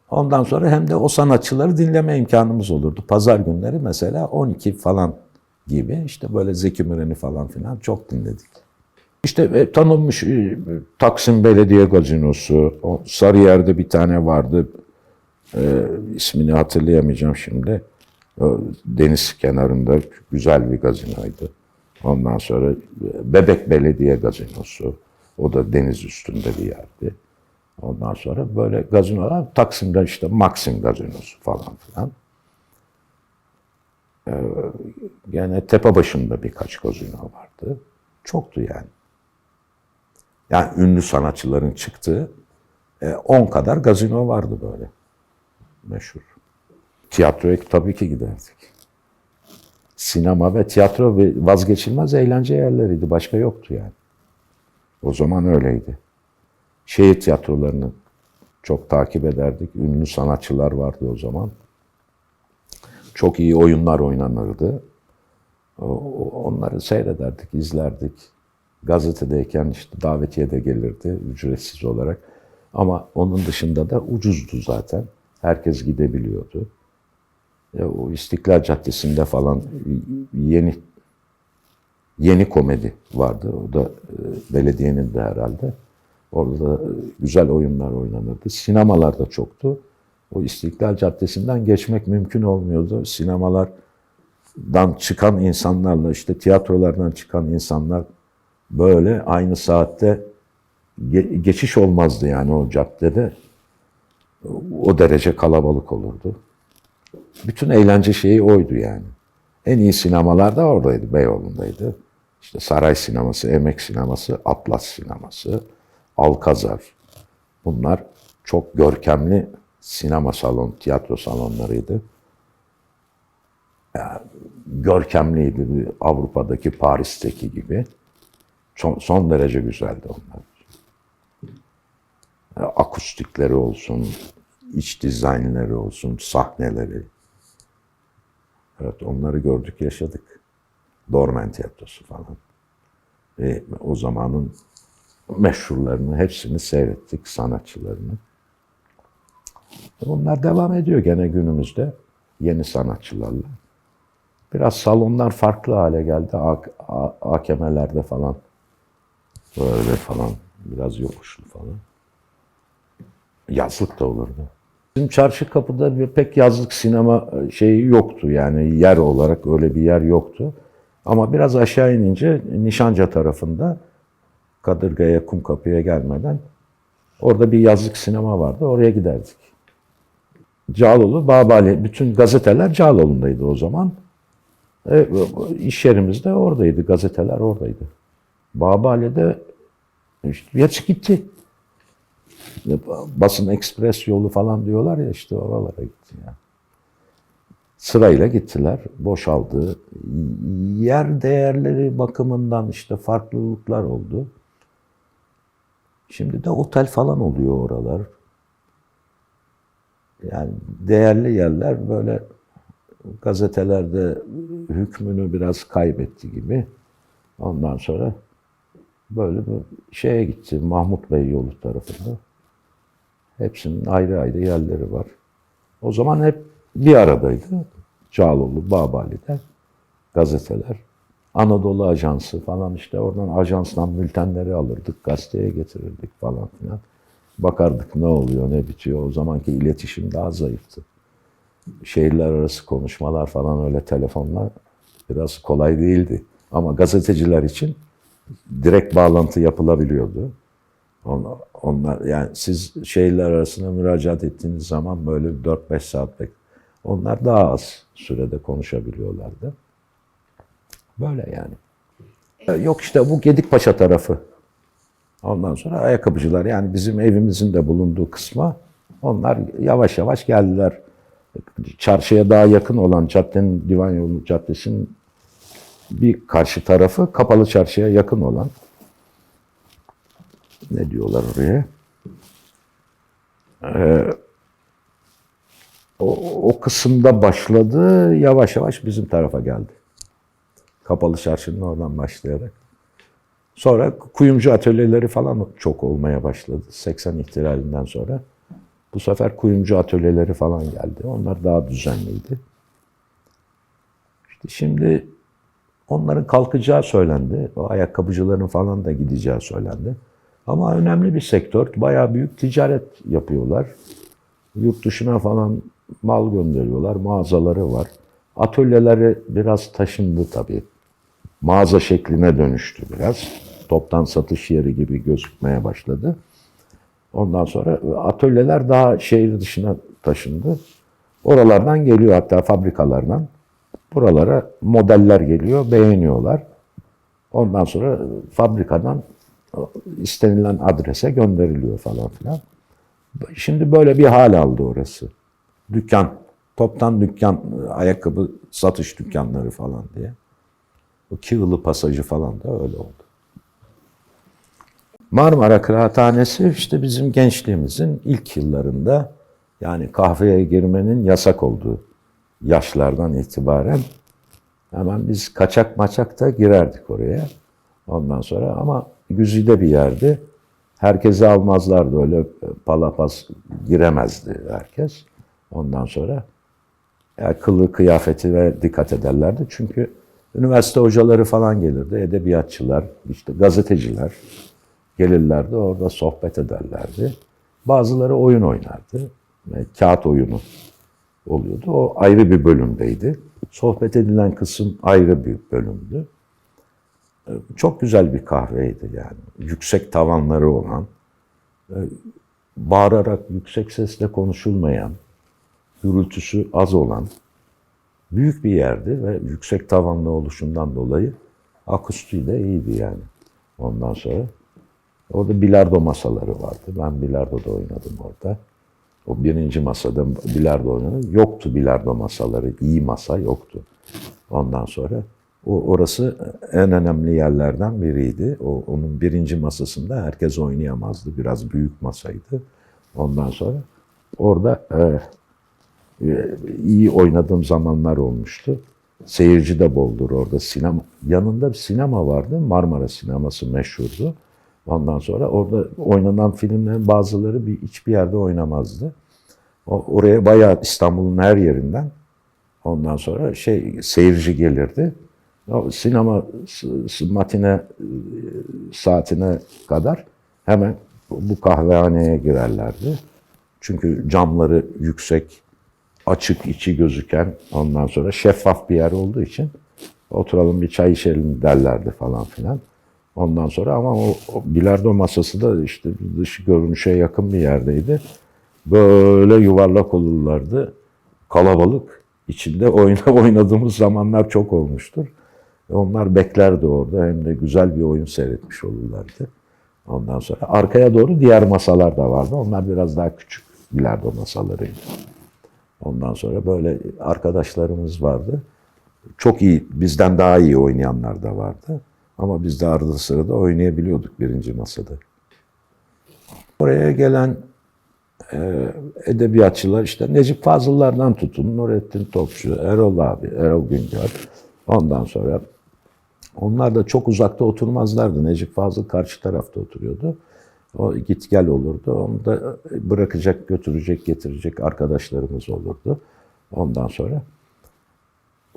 ondan sonra hem de o sanatçıları dinleme imkanımız olurdu. Pazar günleri mesela 12 falan gibi işte böyle Zeki Müren'i falan filan çok dinledik. İşte tanınmış Taksim Belediye Gazinosu, Sarıyer'de bir tane vardı. İsmini hatırlayamayacağım şimdi. Deniz kenarında güzel bir gazinoydu. Ondan sonra Bebek Belediye Gazinosu. O da deniz üstünde bir yerdi. Ondan sonra böyle gazinolar, Taksim'de işte Maxim Gazinosu falan filan. Gene Tepebaşı'nda birkaç gazino vardı. Çoktu yani. Yani ünlü sanatçıların çıktığı 10 kadar gazino vardı böyle. Meşhur. Tiyatroya tabii ki giderdik. Sinema ve tiyatro vazgeçilmez eğlence yerleriydi. Başka yoktu yani. O zaman öyleydi. Şehir tiyatrolarını çok takip ederdik. Ünlü sanatçılar vardı o zaman. Çok iyi oyunlar oynanırdı. Onları seyrederdik, izlerdik. Gazetedeyken işte davetiye de gelirdi ücretsiz olarak. Ama onun dışında da ucuzdu zaten. Herkes gidebiliyordu. O İstiklal Caddesi'nde falan yeni komedi vardı. O da belediyenin de herhalde. Orada güzel oyunlar oynanırdı. Sinemalar da çoktu. O İstiklal Caddesi'nden geçmek mümkün olmuyordu. Sinemalardan çıkan insanlarla, işte tiyatrolardan çıkan insanlar böyle aynı saatte geçiş olmazdı yani o caddede. O derece kalabalık olurdu. Bütün eğlence şeyi oydu yani. En iyi sinemalar da oradaydı, Beyoğlu'ndaydı. İşte Saray Sineması, Emek Sineması, Atlas Sineması, Alkazar. Bunlar çok görkemli sinema salon, tiyatro salonlarıydı. Yani görkemliydi Avrupa'daki, Paris'teki gibi. Son derece güzeldi onlar. Yani akustikleri olsun, iç dizaynları olsun, sahneleri. Evet, onları gördük, yaşadık. Dormen Tiyatrosu falan. Ve o zamanın meşhurlarını hepsini seyrettik, sanatçılarını. Bunlar devam ediyor gene günümüzde yeni sanatçılarla. Biraz salonlar farklı hale geldi. AKM'lerde falan böyle falan biraz yokuşlu falan. Yazlık da olurdu. Bizim çarşı kapıda pek yazlık sinema şeyi yoktu yani yer olarak öyle bir yer yoktu. Ama biraz aşağı inince Nişanca tarafında Kadırga'ya, Kumkapı'ya gelmeden orada bir yazlık sinema vardı. Oraya giderdik. Cağaloğlu, Babali, bütün gazeteler Cağaloğlu'ndaydı o zaman. İş yerimiz de oradaydı, gazeteler oradaydı. Babali'de işte hepsi gitti. Basın ekspres yolu falan diyorlar ya işte oralara gitti yani. Sırayla gittiler, boşaldı. Yer değerleri bakımından işte farklılıklar oldu. Şimdi de otel falan oluyor oralar. Yani değerli yerler böyle gazetelerde hükmünü biraz kaybetti gibi. Ondan sonra böyle bir şeye gitti, Mahmut Bey yolu tarafında. Hepsinin ayrı ayrı yerleri var. O zaman hep bir aradaydı. Cağaloğlu, Babali'de gazeteler. Anadolu Ajansı falan işte oradan ajanstan bültenleri alırdık, gazeteye getirirdik falan filan. Bakardık ne oluyor, ne bitiyor. O zamanki iletişim daha zayıftı. Şehirler arası konuşmalar falan öyle telefonlar biraz kolay değildi. Ama gazeteciler için direkt bağlantı yapılabiliyordu. Onlar yani siz şehirler arasında müracaat ettiğiniz zaman böyle 4-5 saat onlar daha az sürede konuşabiliyorlardı. Böyle yani. Yok işte bu Gedikpaşa tarafı. Ondan sonra ayakkabıcılar yani bizim evimizin de bulunduğu kısma onlar yavaş yavaş geldiler. Çarşıya daha yakın olan caddenin, Divan Yolu Caddesi'nin bir karşı tarafı kapalı çarşıya yakın olan ne diyorlar oraya? O kısımda başladı, yavaş yavaş bizim tarafa geldi. Kapalı çarşının oradan başlayarak. Sonra kuyumcu atölyeleri falan çok olmaya başladı. 80 ihtilalinden sonra. Bu sefer kuyumcu atölyeleri falan geldi. Onlar daha düzenliydi. İşte şimdi onların kalkacağı söylendi. O ayakkabıcıların falan da gideceği söylendi. Ama önemli bir sektör. Bayağı büyük ticaret yapıyorlar. Yurt dışına falan mal gönderiyorlar. Mağazaları var. Atölyeleri biraz taşındı tabii. Mağaza şekline dönüştü biraz. Toptan satış yeri gibi gözükmeye başladı. Ondan sonra atölyeler daha şehir dışına taşındı. Oralardan geliyor hatta fabrikalardan. Buralara modeller geliyor, beğeniyorlar. Ondan sonra fabrikadan istenilen adrese gönderiliyor falan filan. Şimdi böyle bir hal aldı orası. Dükkan, toptan dükkan, ayakkabı satış dükkanları falan diye. O Kığılı Pasajı falan da öyle oldu. Marmara Kıraathanesi işte bizim gençliğimizin ilk yıllarında yani kahveye girmenin yasak olduğu yaşlardan itibaren hemen biz kaçak maçak da girerdik oraya. Ondan sonra ama güzide bir yerdi. Herkesi almazlardı öyle palapas giremezdi herkes. Ondan sonra yani kılığı kıyafeti ve dikkat ederlerdi. Çünkü üniversite hocaları falan gelirdi, edebiyatçılar, işte gazeteciler gelirlerdi, orada sohbet ederlerdi. Bazıları oyun oynardı. Kağıt oyunu oluyordu. O ayrı bir bölümdeydi. Sohbet edilen kısım ayrı bir bölümdü. Çok güzel bir kahveydi yani. Yüksek tavanları olan, bağırarak yüksek sesle konuşulmayan, gürültüsü az olan büyük bir yerdi ve yüksek tavanlı oluşundan dolayı akustiği de iyiydi yani. Ondan sonra orada bilardo masaları vardı. Ben bilardo da oynadım orada. O birinci masada bilardo oynadım. Yoktu bilardo masaları, iyi masa yoktu. Ondan sonra orası en önemli yerlerden biriydi. Onun birinci masasında herkes oynayamazdı. Biraz büyük masaydı. Ondan sonra orada iyi oynadığım zamanlar olmuştu. Seyirci de boldur orada. Sinema, yanında bir sinema vardı. Marmara Sineması meşhurdu. Ondan sonra orada oynanan filmlerin bazıları hiçbir yerde oynamazdı. Oraya bayağı İstanbul'un her yerinden ondan sonra seyirci gelirdi. O sinema matine saatine kadar hemen bu kahvehaneye girerlerdi. Çünkü camları yüksek, açık içi gözüken, ondan sonra şeffaf bir yer olduğu için oturalım bir çay içelim derlerdi falan filan. Ondan sonra ama o bilardo masası da işte dış görünüşe yakın bir yerdeydi. Böyle yuvarlak olurlardı. Kalabalık. İçinde oynadığımız zamanlar çok olmuştur. Onlar beklerdi orada. Hem de güzel bir oyun seyretmiş olurlardı. Ondan sonra arkaya doğru diğer masalar da vardı. Onlar biraz daha küçük bilardo masalarıydı. Ondan sonra böyle arkadaşlarımız vardı. Çok iyi, bizden daha iyi oynayanlar da vardı. Ama biz de arada sırada oynayabiliyorduk birinci masada. Oraya gelen edebiyatçılar işte Necip Fazıl'lardan tutun, Nurettin Topçu, Erol abi, Erol Güngör. Ondan sonra onlar da çok uzakta oturmazlardı. Necip Fazıl karşı tarafta oturuyordu. O git gel olurdu. Onu da bırakacak, götürecek, getirecek arkadaşlarımız olurdu. Ondan sonra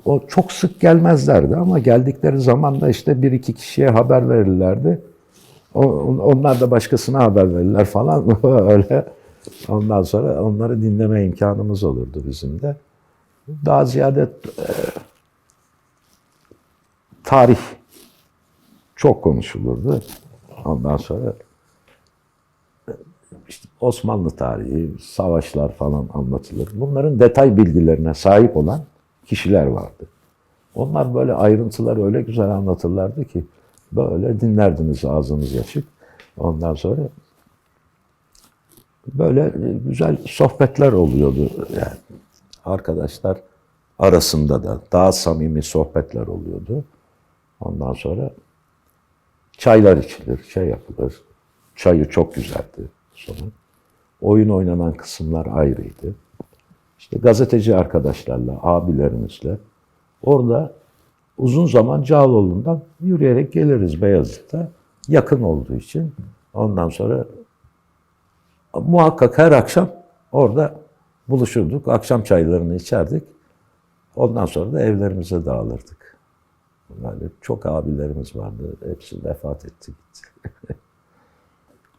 o çok sık gelmezlerdi ama geldikleri zaman da işte bir iki kişiye haber verirlerdi. Onlar da başkasına haber verirler falan öyle. Ondan sonra onları dinleme imkanımız olurdu bizim de. Daha ziyade tarih çok konuşulurdu. Ondan sonra işte Osmanlı tarihi, savaşlar falan anlatılır. Bunların detay bilgilerine sahip olan kişiler vardı. Onlar böyle ayrıntıları öyle güzel anlatırlardı ki böyle dinlerdiniz ağzınız açık. Ondan sonra böyle güzel sohbetler oluyordu yani. Arkadaşlar arasında da daha samimi sohbetler oluyordu. Ondan sonra çaylar içilir, şey yapılır. Çayı çok güzeldi sonra. Oyun oynanan kısımlar ayrıydı. İşte gazeteci arkadaşlarla, abilerimizle orada uzun zaman Cağaloğlu'ndan yürüyerek geliriz Beyazıt'a. Yakın olduğu için. Ondan sonra muhakkak her akşam orada buluşurduk. Akşam çaylarını içerdik. Ondan sonra da evlerimize dağılırdık. Yani çok abilerimiz vardı. Hepsi vefat etti gitti.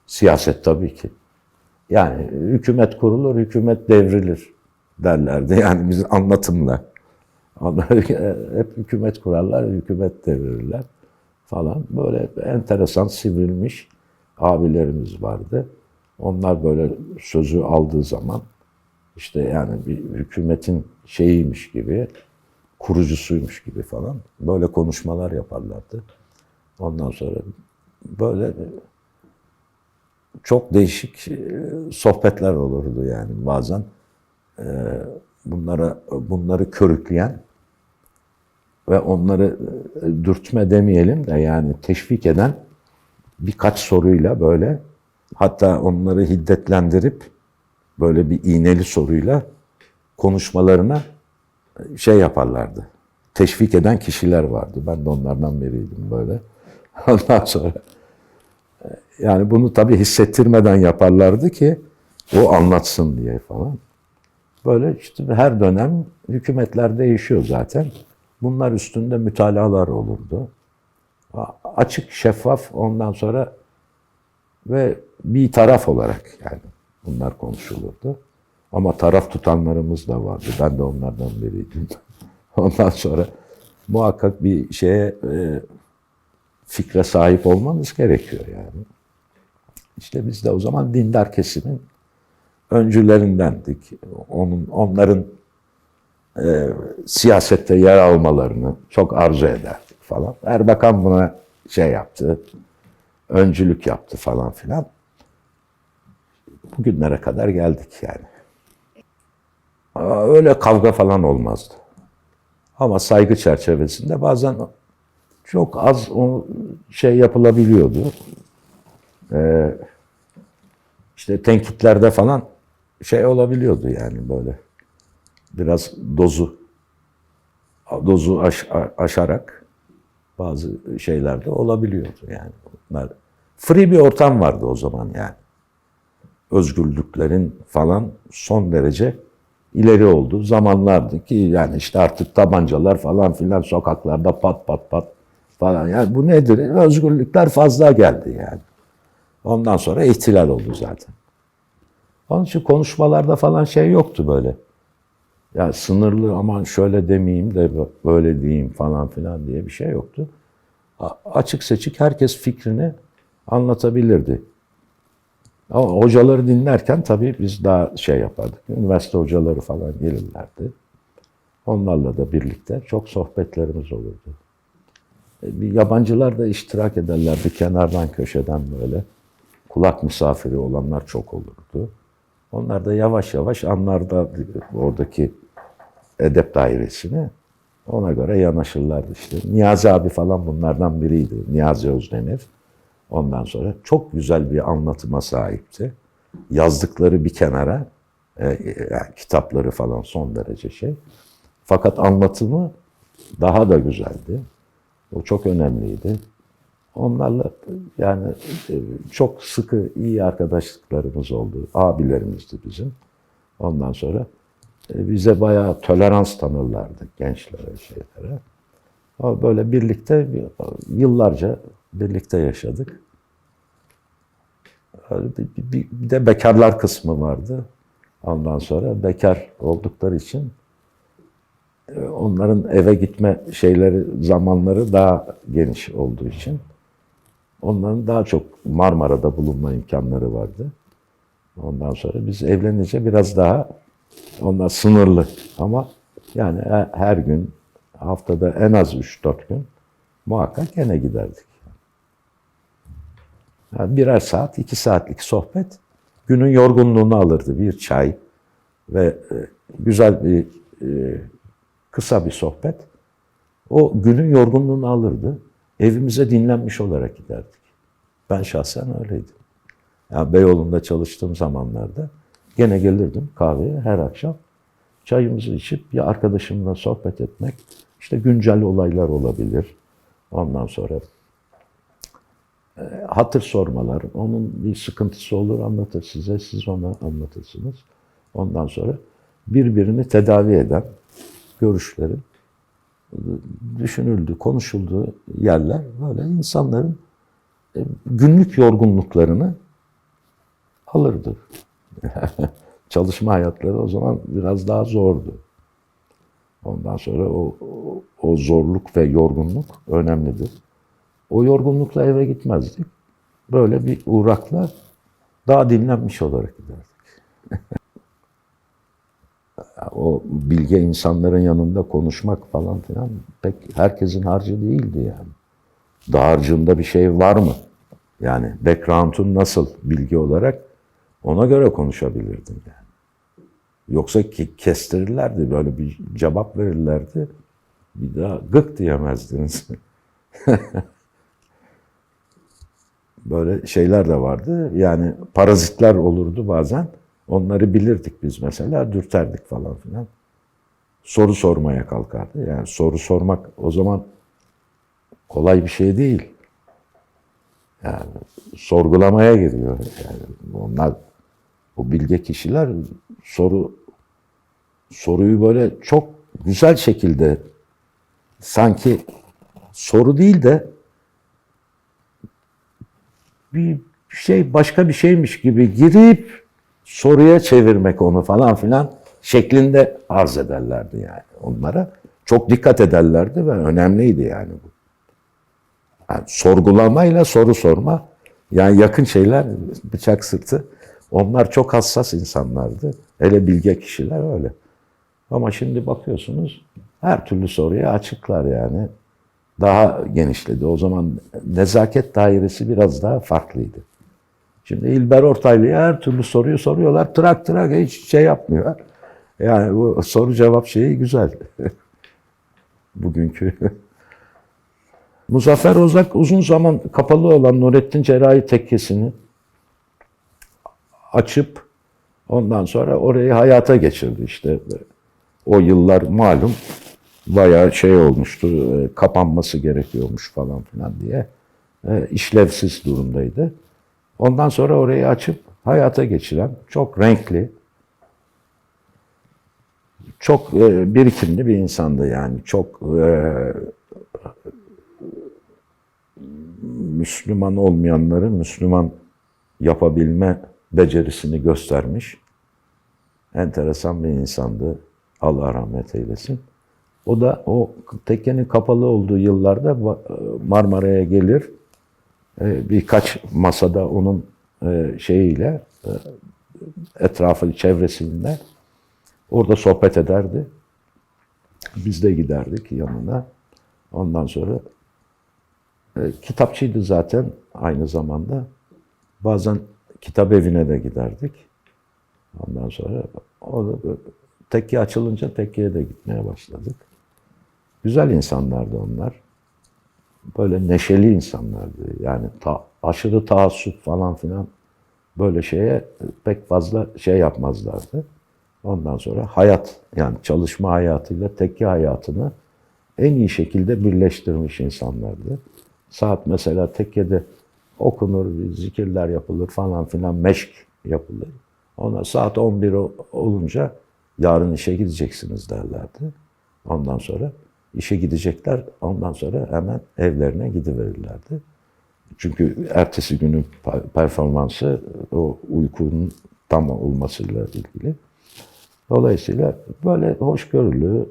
Siyaset tabii ki. Yani hükümet kurulur, hükümet devrilir derlerdi. Yani biz anlatımla. Onlar hep hükümet kurarlar, hükümet devirirler falan. Böyle enteresan sivrilmiş abilerimiz vardı. Onlar böyle sözü aldığı zaman işte yani bir hükümetin şeyiymiş gibi, kurucusuymuş gibi falan böyle konuşmalar yaparlardı. Ondan sonra böyle çok değişik sohbetler olurdu yani bazen bunları körükleyen ve onları dürtme demeyelim de yani teşvik eden birkaç soruyla böyle hatta onları hiddetlendirip böyle bir iğneli soruyla konuşmalarına şey yaparlardı. Teşvik eden kişiler vardı. Ben de onlardan biriydim böyle. Ondan sonra yani bunu tabii hissettirmeden yaparlardı ki o anlatsın diye falan. Böyle işte her dönem hükümetler değişiyor zaten. Bunlar üstünde mütalalar olurdu. Açık, şeffaf ondan sonra ve bir taraf olarak yani bunlar konuşulurdu. Ama taraf tutanlarımız da vardı. Ben de onlardan biriydim. Ondan sonra muhakkak bir şeye fikre sahip olmanız gerekiyor yani. İşte biz de o zaman dindar kesimin öncülerindendik. Onların siyasette yer almalarını çok arzu ederdik falan. Erbakan buna şey yaptı, öncülük yaptı falan filan. Bugünlere kadar geldik yani. Öyle kavga falan olmazdı. Ama saygı çerçevesinde bazen çok az o şey yapılabiliyordu. İşte tenkitlerde falan şey olabiliyordu yani böyle. Biraz dozu aşarak bazı şeylerde olabiliyordu yani. Bunlar free bir ortam vardı o zaman yani. Özgürlüklerin falan son derece ileri olduğu zamanlardı ki yani işte artık tabancalar falan filan sokaklarda pat pat pat falan. Yani bu nedir? Özgürlükler fazla geldi yani. Ondan sonra ihtilal oldu zaten. Onun için konuşmalarda falan şey yoktu böyle. Ya sınırlı aman şöyle demeyeyim de böyle diyeyim falan filan diye bir şey yoktu. Açık seçik herkes fikrini anlatabilirdi. Ama hocaları dinlerken tabii biz daha şey yapardık. Üniversite hocaları falan gelirlerdi. Onlarla da birlikte çok sohbetlerimiz olurdu. Bir yabancılar da iştirak ederlerdi kenardan köşeden böyle. Kulak misafiri olanlar çok olurdu. Onlar da yavaş yavaş anlardı oradaki edep dairesini. Ona göre yanaşırlardı işte. Niyazi abi falan bunlardan biriydi. Niyazi Özdemir. Ondan sonra çok güzel bir anlatıma sahipti. Yazdıkları bir kenara, yani kitapları falan son derece şey. Fakat anlatımı daha da güzeldi. O çok önemliydi. Onlarla yani çok sıkı, iyi arkadaşlıklarımız oldu. Abilerimizdi bizim. Ondan sonra bize bayağı tolerans tanırlardı gençlere, şeylere. Ama böyle birlikte yıllarca birlikte yaşadık. Bir de bekarlar kısmı vardı. Ondan sonra bekar oldukları için onların eve gitme zamanları daha geniş olduğu için onların daha çok Marmara'da bulunma imkanları vardı. Ondan sonra biz evlenince biraz daha onlar sınırlı ama yani her gün haftada en az 3-4 gün muhakkak gene giderdik. Yani birer saat, 2 saatlik sohbet günün yorgunluğunu alırdı. Bir çay ve güzel bir kısa bir sohbet o günün yorgunluğunu alırdı. Evimize dinlenmiş olarak giderdik. Ben şahsen öyleydim. Yani Beyoğlu'nda çalıştığım zamanlarda gene gelirdim kahveye her akşam. Çayımızı içip bir arkadaşımla sohbet etmek. İşte güncel olaylar olabilir. Ondan sonra hatır sormalar. Onun bir sıkıntısı olur anlatır size. Siz ona anlatırsınız. Ondan sonra birbirini tedavi eden görüşlerin düşünüldüğü, konuşulduğu yerler böyle insanların günlük yorgunluklarını alırdı. Çalışma hayatları o zaman biraz daha zordu. Ondan sonra o zorluk ve yorgunluk önemlidir. O yorgunlukla eve gitmezdik. Böyle bir uğrakla daha dinlenmiş olarak giderdik. O bilge insanların yanında konuşmak falan filan pek herkesin harcı değildi yani. Dağarcığında bir şey var mı? Yani background'un nasıl bilgi olarak ona göre konuşabilirdin yani. Yoksa kestirirlerdi, böyle bir cevap verirlerdi. Bir daha gık diyemezdiniz. Böyle şeyler de vardı. Yani parazitler olurdu bazen. Onları bilirdik biz mesela, dürterdik falan filan. Soru sormaya kalkardı. Yani soru sormak o zaman kolay bir şey değil. Yani sorgulamaya giriyor. Yani onlar, o bilge kişiler soruyu böyle çok güzel şekilde sanki soru değil de bir şey başka bir şeymiş gibi girip soruya çevirmek onu falan filan şeklinde arz ederlerdi yani onlara. Çok dikkat ederlerdi ve önemliydi yani bu. Yani sorgulamayla soru sorma. Yani yakın şeyler, bıçak sırtı. Onlar çok hassas insanlardı. Hele bilge kişiler öyle. Ama şimdi bakıyorsunuz her türlü soruya açıklar yani. Daha genişledi. O zaman nezaket dairesi biraz daha farklıydı. Şimdi İlber Ortaylı'ya her türlü soruyu soruyorlar. Trak trak hiç şey yapmıyor. Yani bu soru cevap şeyi güzel. Bugünkü. Muzaffer Ozak uzun zaman kapalı olan Nurettin Cerrahi Tekkesi'ni açıp ondan sonra orayı hayata geçirdi işte. O yıllar malum bayağı şey olmuştu, kapanması gerekiyormuş falan filan diye. İşlevsiz durumdaydı. Ondan sonra orayı açıp hayata geçiren, çok renkli, çok birikimli bir insandı yani. Çok Müslüman olmayanları Müslüman yapabilme becerisini göstermiş. Enteresan bir insandı. Allah rahmet eylesin. O da o tekkenin kapalı olduğu yıllarda Marmara'ya gelir. Birkaç masada onun şeyiyle etrafı, çevresinde orada sohbet ederdi. Biz de giderdik yanına. Ondan sonra kitapçıydı zaten aynı zamanda. Bazen kitap evine de giderdik. Ondan sonra o da tekke açılınca tekkeye de gitmeye başladık. Güzel insanlardı onlar. Böyle neşeli insanlardı. Yani aşırı taassup falan filan böyle şeye pek fazla şey yapmazlardı. Ondan sonra hayat, yani çalışma hayatıyla tekke hayatını en iyi şekilde birleştirmiş insanlardı. Saat mesela tekkede okunur, zikirler yapılır falan filan, meşk yapılır. Ona saat 11 olunca yarın işe gideceksiniz derlerdi. Ondan sonra işe gidecekler, ondan sonra hemen evlerine gidiverirlerdi. Çünkü ertesi günün performansı o uykunun tam olmasıyla ilgili. Dolayısıyla böyle hoşgörülü,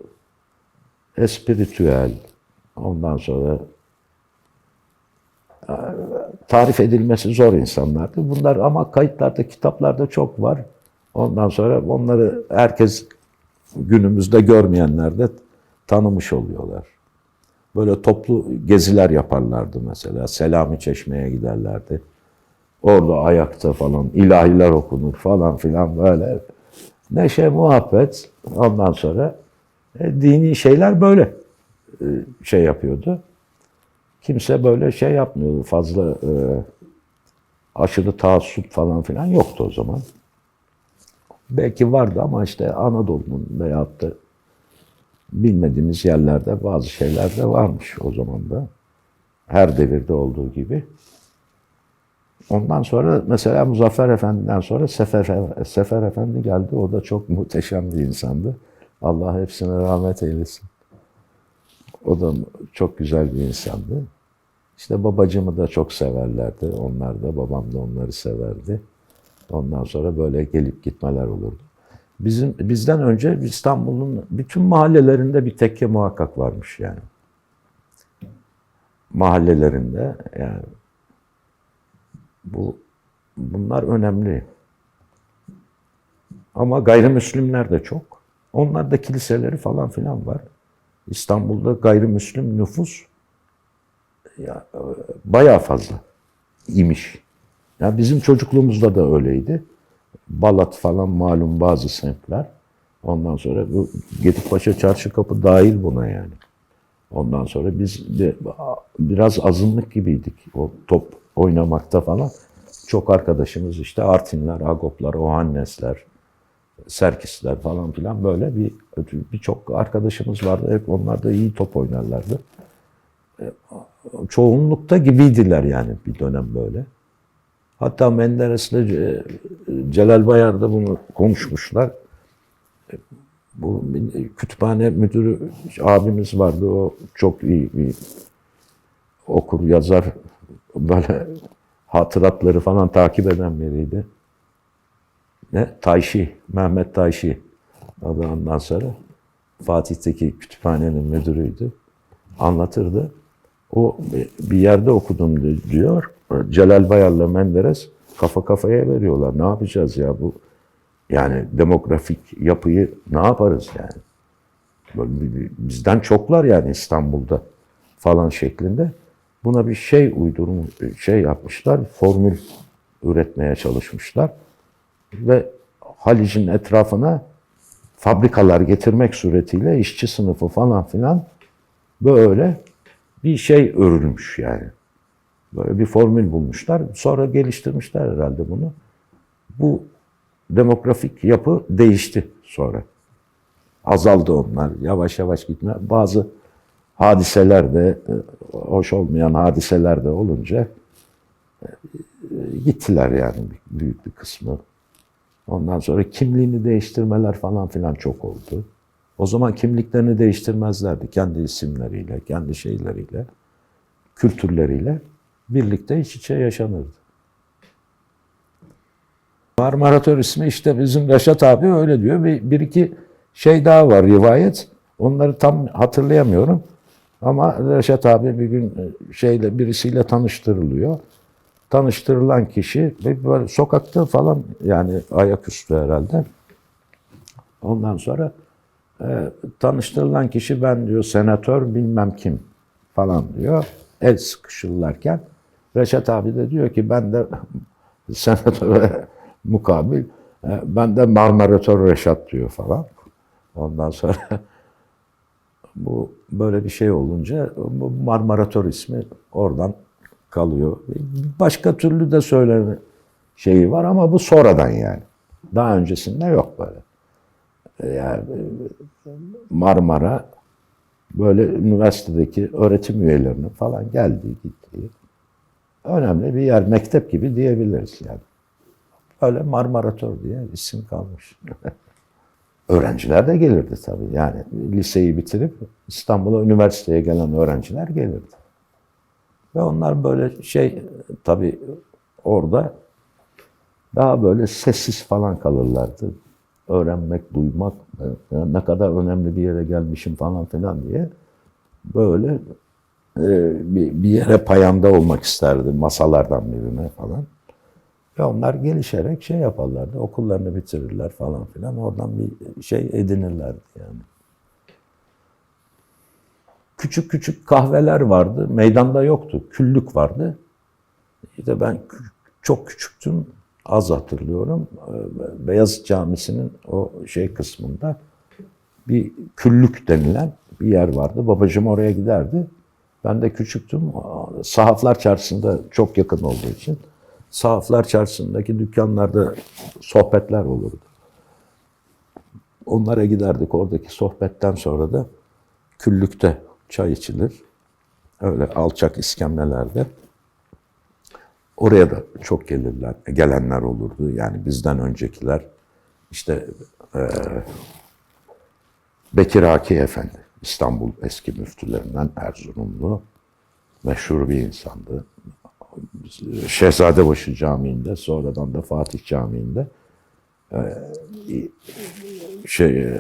espiritüel, ondan sonra tarif edilmesi zor insanlardı. Bunlar ama kayıtlarda, kitaplarda çok var. Ondan sonra onları herkes günümüzde görmeyenler de tanımış oluyorlar. Böyle toplu geziler yaparlardı mesela. Selami Çeşme'ye giderlerdi. Orada ayakta falan ilahiler okunur falan filan böyle. Neşe, muhabbet. Ondan sonra dini şeyler böyle şey yapıyordu. Kimse böyle şey yapmıyordu. Fazla aşırı taassup falan filan yoktu o zaman. Belki vardı ama işte Anadolu'nun veyahut da bilmediğimiz yerlerde bazı şeyler de varmış o zaman da. Her devirde olduğu gibi. Ondan sonra mesela Muzaffer Efendi'den sonra Sefer Efendi geldi. O da çok muhteşem bir insandı. Allah hepsine rahmet eylesin. O da çok güzel bir insandı. İşte babacığımı da çok severlerdi. Onlar da, babam da onları severdi. Ondan sonra böyle gelip gitmeler olurdu. Bizden önce İstanbul'un bütün mahallelerinde bir tekke muhakkak varmış yani. Mahallelerinde yani bunlar önemli. Ama gayrimüslimler de çok. Onlar da kiliseleri falan filan var. İstanbul'da gayrimüslim nüfus ya, bayağı fazla imiş. Ya bizim çocukluğumuzda da öyleydi. Balat falan malum bazı semtler. Ondan sonra bu Gedikpaşa Çarşı Kapı dahil buna yani. Ondan sonra biz de biraz azınlık gibiydik. O top oynamakta falan. Çok arkadaşımız işte Artinler, Agoplar, Ohannesler, Serkisler falan filan böyle birçok arkadaşımız vardı. Hep onlar da iyi top oynarlardı. Çoğunlukta gibiydiler yani bir dönem böyle. Hatta Menderes'le Celal Bayar da bunu konuşmuşlar. Bu kütüphane müdürü abimiz vardı. O çok iyi bir okur, yazar. Böyle hatıratları falan takip eden biriydi. Tayşi, Mehmet Tayşi adı ondan sonra. Fatih'teki kütüphanenin müdürüydü. Anlatırdı. O bir yerde okudum diyor. Celal Bayar'la Menderes kafa kafaya veriyorlar. Ne yapacağız ya bu? Yani demografik yapıyı ne yaparız yani? Bizden çoklar yani İstanbul'da falan şeklinde. Buna bir şey yapmışlar. Formül üretmeye çalışmışlar. Ve Halic'in etrafına fabrikalar getirmek suretiyle işçi sınıfı falan filan böyle bir şey örülmüş yani. Böyle bir formül bulmuşlar. Sonra geliştirmişler herhalde bunu. Bu demografik yapı değişti sonra. Azaldı onlar. Yavaş yavaş gitme. Bazı hadiseler de, hoş olmayan hadiseler de olunca gittiler yani büyük bir kısmı. Ondan sonra kimliğini değiştirmeler falan filan çok oldu. O zaman kimliklerini değiştirmezlerdi. Kendi isimleriyle, kendi şeyleriyle, kültürleriyle birlikte iç içe yaşanırdı. Marmara Töresi'ni işte bizim Reşat abi öyle diyor. Bir iki şey daha var rivayet. Onları tam hatırlayamıyorum. Ama Reşat abi bir gün birisiyle tanıştırılıyor. Tanıştırılan kişi böyle sokakta falan yani ayaküstü herhalde. Ondan sonra tanıştırılan kişi ben diyor senatör bilmem kim falan diyor. El sıkışırlarken Reşat abi de diyor ki ben de senatöre mukabil ben de Marmaratör Reşat diyor falan. Ondan sonra bu böyle bir şey olunca bu Marmaratör ismi oradan kalıyor. Başka türlü de söyleme şeyi var ama bu sonradan yani. Daha öncesinde yok böyle. Yani Marmara böyle üniversitedeki öğretim üyelerinin falan geldiği gittiği önemli bir yer. Mektep gibi diyebiliriz yani. Öyle Marmaratör diye isim kalmış. Öğrenciler de gelirdi tabii. Yani liseyi bitirip İstanbul'a üniversiteye gelen öğrenciler gelirdi. Ve onlar böyle tabii orada daha böyle sessiz falan kalırlardı. Öğrenmek, duymak, ne kadar önemli bir yere gelmişim falan filan diye böyle bir yere payanda olmak isterdi masalardan birine falan. Ve onlar gelişerek şey yaparlardı, okullarını bitirirler falan filan. Oradan bir şey edinirlerdi yani. Küçük küçük kahveler vardı. Meydanda yoktu. Küllük vardı. İşte ben çok küçüktüm. Az hatırlıyorum. Beyazıt Camisi'nin o kısmında bir küllük denilen bir yer vardı. Babacığım oraya giderdi. Ben de küçüktüm. Sahaflar Çarşısı'nda çok yakın olduğu için Sahaflar Çarşısı'ndaki dükkanlarda sohbetler olurdu. Onlara giderdik. Oradaki sohbetten sonra da küllükte çay içilir. Öyle alçak iskemlelerde. Oraya da çok gelenler olurdu. Yani bizden öncekiler. İşte Bekir Haki Efendi, İstanbul eski müftülerinden Erzurumlu. Meşhur bir insandı. Şehzadebaşı Camii'nde, sonradan da Fatih Camii'nde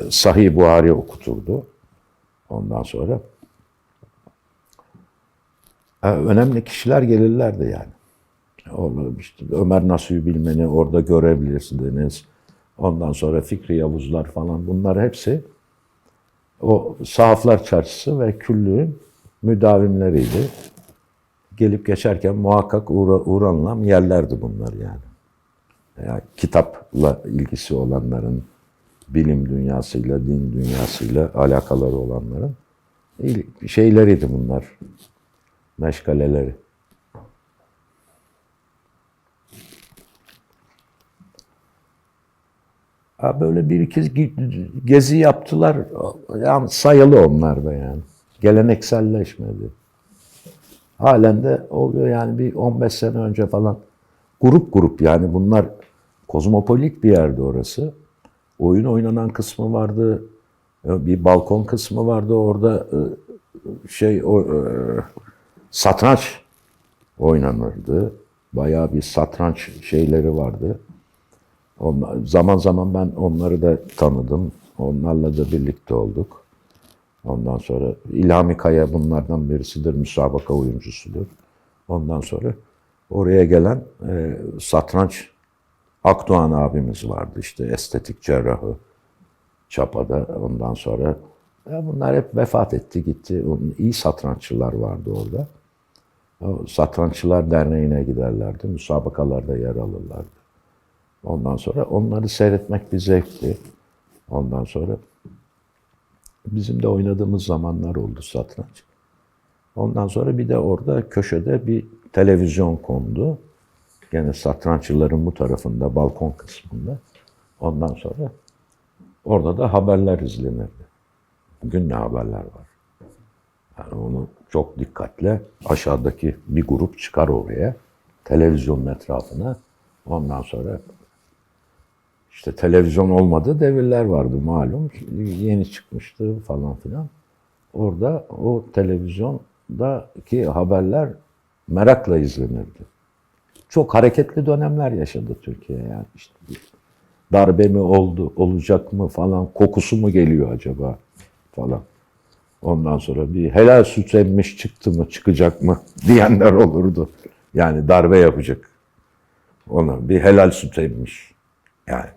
Sahih Buhari okuturdu. Ondan sonra önemli kişiler gelirlerdi yani. İşte Ömer Nasuhi Bilmen'i orada görebilirsiniz. Ondan sonra Fikri Yavuzlar falan bunlar hepsi o Sahaflar Çarşısı ve küllüğün müdavimleriydi. Gelip geçerken muhakkak uğranılan yerlerdi bunlar yani. Yani kitapla ilgisi olanların, bilim dünyasıyla, din dünyasıyla alakaları olanların şeyleriydi bunlar, meşgaleleri. Böyle bir iki gezi yaptılar, yani sayılı onlar da yani. Gelenekselleşmedi. Halen de oluyor yani bir 15 sene önce falan. Grup grup yani bunlar kozmopolit bir yerdi orası. Oyun oynanan kısmı vardı. Bir balkon kısmı vardı orada satranç oynanırdı. Bayağı bir satranç şeyleri vardı. Zaman zaman ben onları da tanıdım. Onlarla da birlikte olduk. Ondan sonra İlhami Kaya bunlardan birisidir, müsabaka oyuncusudur. Ondan sonra oraya gelen satranç Akdoğan abimiz vardı, işte estetik cerrahı Çapa'da. Ondan sonra bunlar hep vefat etti gitti. İyi satranççılar vardı orada. O Satranççılar Derneği'ne giderlerdi, müsabakalarda yer alırlardı. Ondan sonra onları seyretmek bir zevkti. Ondan sonra bizim de oynadığımız zamanlar oldu satranç. Ondan sonra bir de orada köşede bir televizyon kondu. Gene satranççıların bu tarafında, balkon kısmında. Ondan sonra orada da haberler izlenirdi. Bugün ne haberler var? Yani onu çok dikkatle aşağıdaki bir grup çıkar oraya, televizyonun etrafına. Ondan sonra işte televizyon olmadığı devirler vardı malum. Yeni çıkmıştı falan filan. Orada o televizyondaki haberler merakla izlenirdi. Çok hareketli dönemler yaşadı Türkiye yani. İşte darbe mi oldu, olacak mı falan, kokusu mu geliyor acaba falan. Ondan sonra bir helal süt emmiş çıktı mı, çıkacak mı diyenler olurdu. Yani darbe yapacak. Ona bir helal süt emmiş. Yani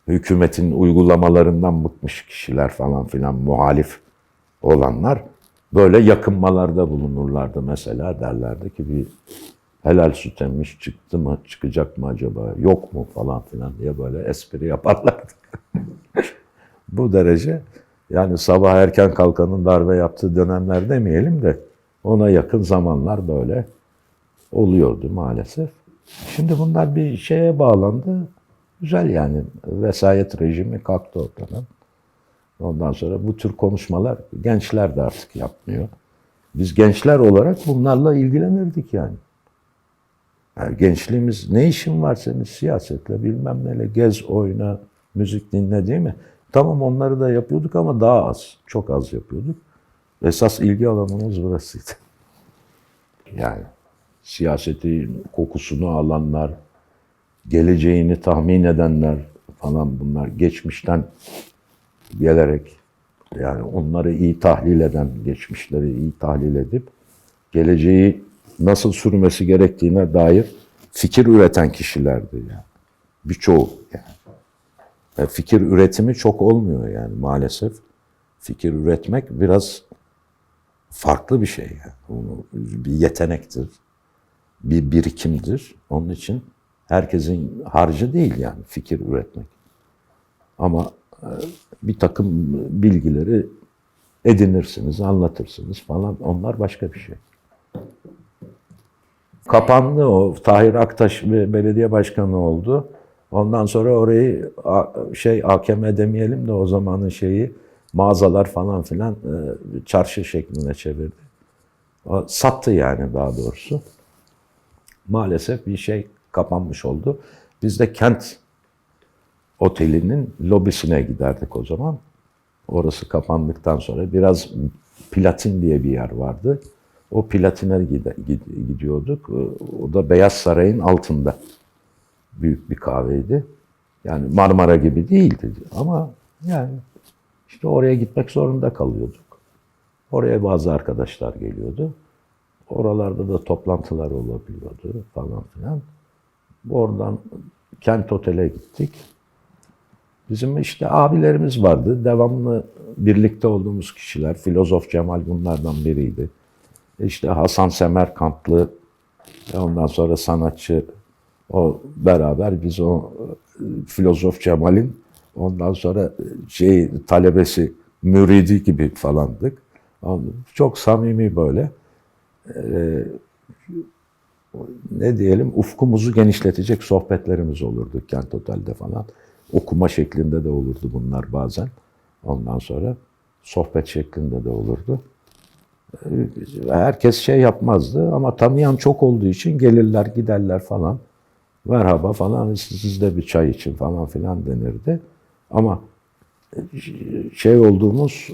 hükümetin uygulamalarından bıkmış kişiler falan filan, muhalif olanlar böyle yakınmalarda bulunurlardı mesela, derlerdi ki bir helal süt emmiş çıktı mı, çıkacak mı acaba, yok mu falan filan diye böyle espri yaparlardı. Bu derece yani sabah erken kalkanın darbe yaptığı dönemler demeyelim de ona yakın zamanlar böyle oluyordu maalesef. Şimdi bunlar bir şeye bağlandı. Güzel yani, vesayet rejimi kalktı ortadan. Ondan sonra bu tür konuşmalar gençler de artık yapmıyor. Biz gençler olarak bunlarla ilgilenirdik yani. Yani gençliğimiz, ne işin var senin siyasetle bilmem neyle, gez oyna, müzik dinle değil mi? Tamam, onları da yapıyorduk ama daha az, çok az yapıyorduk. Esas ilgi alanımız burasıydı. Yani siyasetin kokusunu alanlar, geleceğini tahmin edenler falan, bunlar geçmişten gelerek yani onları iyi tahlil eden, geçmişleri iyi tahlil edip geleceği nasıl sürmesi gerektiğine dair fikir üreten kişilerdi yani. Birçoğu yani. Fikir üretimi çok olmuyor yani maalesef. Fikir üretmek biraz farklı bir şey yani. Onu bir yetenektir, bir birikimdir. Onun için herkesin harcı değil yani fikir üretmek. Ama bir takım bilgileri edinirsiniz, anlatırsınız falan. Onlar başka bir şey. Kapandı o. Tahir Aktaş belediye başkanı oldu. Ondan sonra orayı AKM demeyelim de o zamanın mağazalar falan filan çarşı şekline çevirdi. Sattı yani daha doğrusu. Maalesef bir kapanmış oldu. Biz de Kent Oteli'nin lobisine giderdik o zaman. Orası kapandıktan sonra biraz Platin diye bir yer vardı. O Platin'e gidiyorduk. O da Beyaz Saray'ın altında. Büyük bir kahveydi. Yani Marmara gibi değildi ama yani işte oraya gitmek zorunda kalıyorduk. Oraya bazı arkadaşlar geliyordu. Oralarda da toplantılar olabiliyordu falan filan. Oradan Kent Otel'e gittik. Bizim işte abilerimiz vardı. Devamlı birlikte olduğumuz kişiler. Filozof Cemal bunlardan biriydi. İşte Hasan Semerkantlı, ondan sonra sanatçı, o beraber biz o Filozof Cemal'in ondan sonra talebesi, müridi gibi falandık. Çok samimi böyle. Ne diyelim, ufkumuzu genişletecek sohbetlerimiz olurdu Kent Otel'de falan. Okuma şeklinde de olurdu bunlar bazen. Ondan sonra sohbet şeklinde de olurdu. Herkes yapmazdı ama tanıyan çok olduğu için gelirler giderler falan. Merhaba falan, siz de bir çay için falan filan denirdi. Ama olduğumuz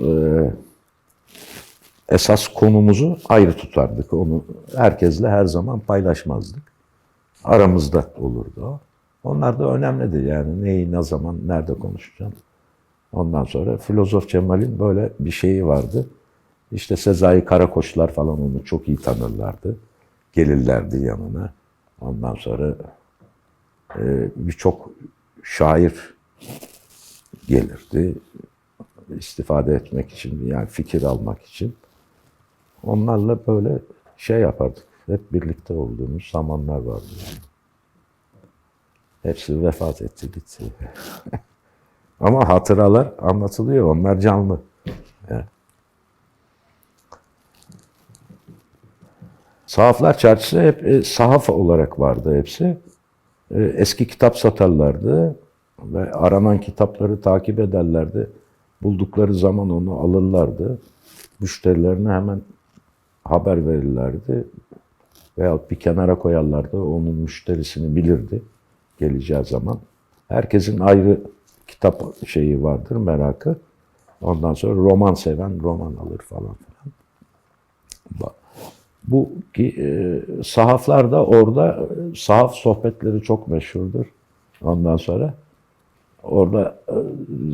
esas konumuzu ayrı tutardık. Onu herkesle her zaman paylaşmazdık. Aramızda olurdu o. Onlar da önemlidir yani, neyi, ne zaman, nerede konuşacağım. Ondan sonra Filozof Cemal'in böyle bir şeyi vardı. İşte Sezai Karakoçlar falan onu çok iyi tanırlardı. Gelirlerdi yanına. Ondan sonra birçok şair gelirdi. İstifade etmek için, yani fikir almak için. Onlarla böyle şey yapardık. Hep birlikte olduğumuz zamanlar vardı. Yani. Hepsi vefat etti, gitti. Ama hatıralar anlatılıyor, onlar canlı. Yani. Sahaflar Çarşısı hep sahaf olarak vardı hepsi. Eski kitap satarlardı ve aranan kitapları takip ederlerdi. Buldukları zaman onu alırlardı. Müşterilerine hemen haber verirlerdi. Veyahut bir kenara koyarlardı. Onun müşterisini bilirdi geleceği zaman. Herkesin ayrı kitap şeyi vardır, merakı. Ondan sonra roman seven roman alır falan filan. Bu sahaflar da orada, sahaf sohbetleri çok meşhurdur. Ondan sonra orada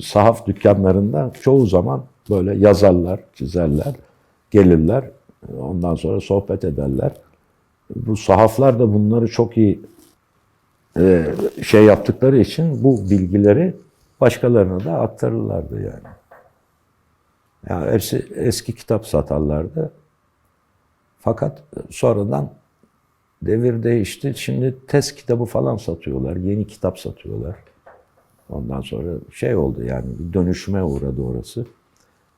sahaf dükkanlarında çoğu zaman böyle yazarlar, çizerler, gelirler. Ondan sonra sohbet ederler. Bu sahaflar da bunları çok iyi şey yaptıkları için bu bilgileri başkalarına da aktarırlardı yani. Yani hepsi eski kitap satarlardı. Fakat sonradan devir değişti. Şimdi test kitabı falan satıyorlar. Yeni kitap satıyorlar. Ondan sonra şey oldu yani, bir dönüşüme uğradı orası.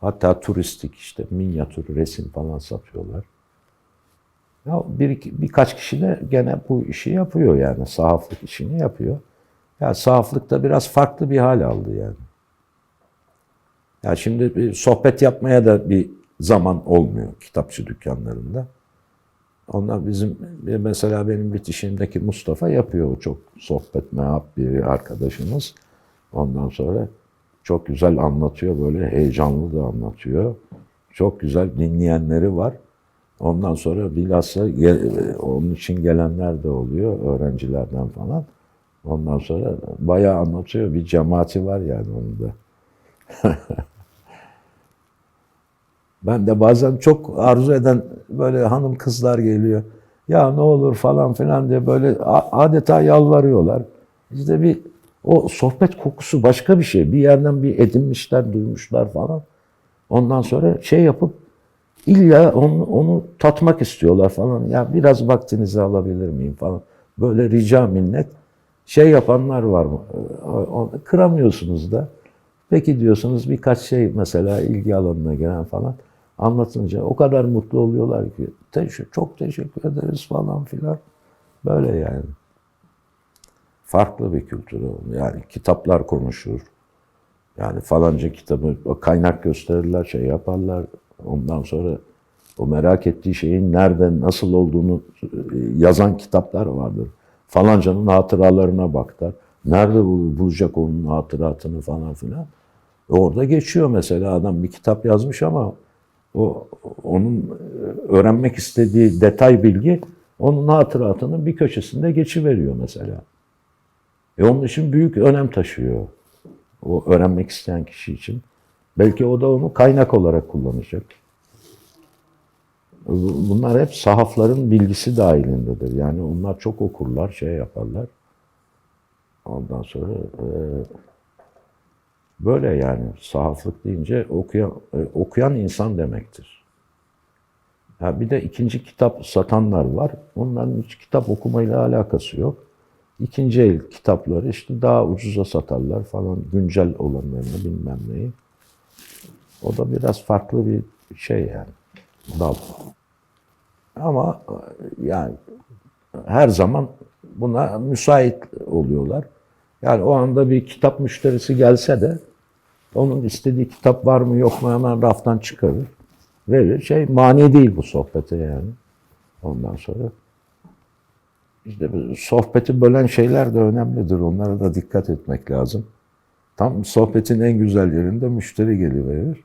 Hatta turistik işte minyatür resim falan satıyorlar. Ya birkaç kişi de gene bu işi yapıyor yani. Sahaflık işini yapıyor. Ya sahaflık da biraz farklı bir hal aldı yani. Ya şimdi bir sohbet yapmaya da bir zaman olmuyor kitapçı dükkanlarında. Onlar bizim, mesela benim bitişimdeki Mustafa yapıyor. O çok sohbet mehap bir arkadaşımız. Ondan sonra çok güzel anlatıyor, böyle heyecanlı da anlatıyor. Çok güzel dinleyenleri var. Ondan sonra bilhassa onun için gelenler de oluyor, öğrencilerden falan. Ondan sonra bayağı anlatıyor. Bir cemaati var yani onun da. Ben de bazen çok arzu eden böyle hanım kızlar geliyor. Ya ne olur falan filan diye böyle adeta yalvarıyorlar. İşte bir o sohbet kokusu başka bir şey. Bir yerden bir edinmişler, duymuşlar falan. Ondan sonra şey yapıp illa onu tatmak istiyorlar falan. Ya biraz vaktinizi alabilir miyim falan. Böyle rica minnet. Şey yapanlar var mı? Kıramıyorsunuz da. Peki diyorsunuz, birkaç şey mesela ilgi alanına gelen falan anlatınca o kadar mutlu oluyorlar ki çok teşekkür ederiz falan filan. Böyle yani. Farklı bir kültür oldu. Yani kitaplar konuşur. Yani falanca kitabı kaynak gösterirler, şey yaparlar. Ondan sonra o merak ettiği şeyin nerede, nasıl olduğunu yazan kitaplar vardır. Falancanın hatıralarına bak der. Nerede bulacak onun hatıratını falan filan. Orada geçiyor mesela, adam bir kitap yazmış ama onun öğrenmek istediği detay bilgi onun hatıratının bir köşesinde geçiveriyor mesela. Onun için büyük önem taşıyor. O öğrenmek isteyen kişi için. Belki o da onu kaynak olarak kullanacak. Bunlar hep sahafların bilgisi dahilindedir. Yani onlar çok okurlar, şey yaparlar. Ondan sonra böyle yani sahaflık deyince okuyan insan demektir. Ha bir de ikinci kitap satanlar var. Onların hiç kitap okumayla alakası yok. İkinci el kitapları işte daha ucuza satarlar falan, güncel olanlarını bilmem neyi. O da biraz farklı bir şey yani, dal. Ama yani her zaman buna müsait oluyorlar. Yani o anda bir kitap müşterisi gelse de onun istediği kitap var mı yok mu hemen raftan çıkarır, verir. Mani değil bu sohbete yani. Ondan sonra işte sohbeti bölen şeyler de önemlidir. Onlara da dikkat etmek lazım. Tam sohbetin en güzel yerinde müşteri geliverir.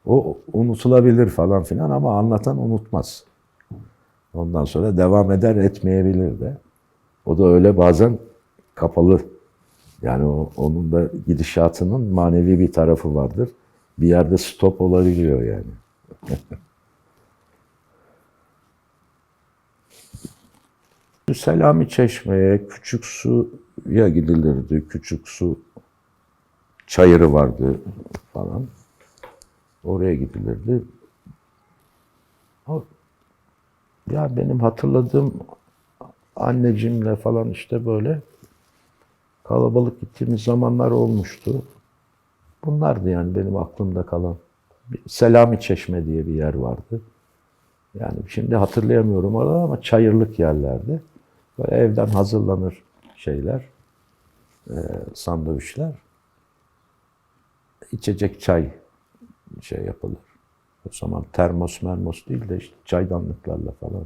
O unutulabilir falan filan ama anlatan unutmaz. Ondan sonra devam eder, etmeyebilir de. O da öyle bazen kapalı. Yani onun da gidişatının manevi bir tarafı vardır. Bir yerde stop olabiliyor yani. Selami Çeşme'ye, Küçük Su'ya gidilirdi. Küçük Su çayırı vardı falan. Oraya gidilirdi. Ya benim hatırladığım anneciğimle falan işte böyle kalabalık gittiğimiz zamanlar olmuştu. Bunlardı yani benim aklımda kalan. Selami Çeşme diye bir yer vardı. Yani şimdi hatırlayamıyorum orada ama çayırlık yerlerdi. Böyle evden hazırlanır şeyler, sandviçler. İçecek çay şey yapılır. O zaman termos mermos değil de işte çaydanlıklarla falan.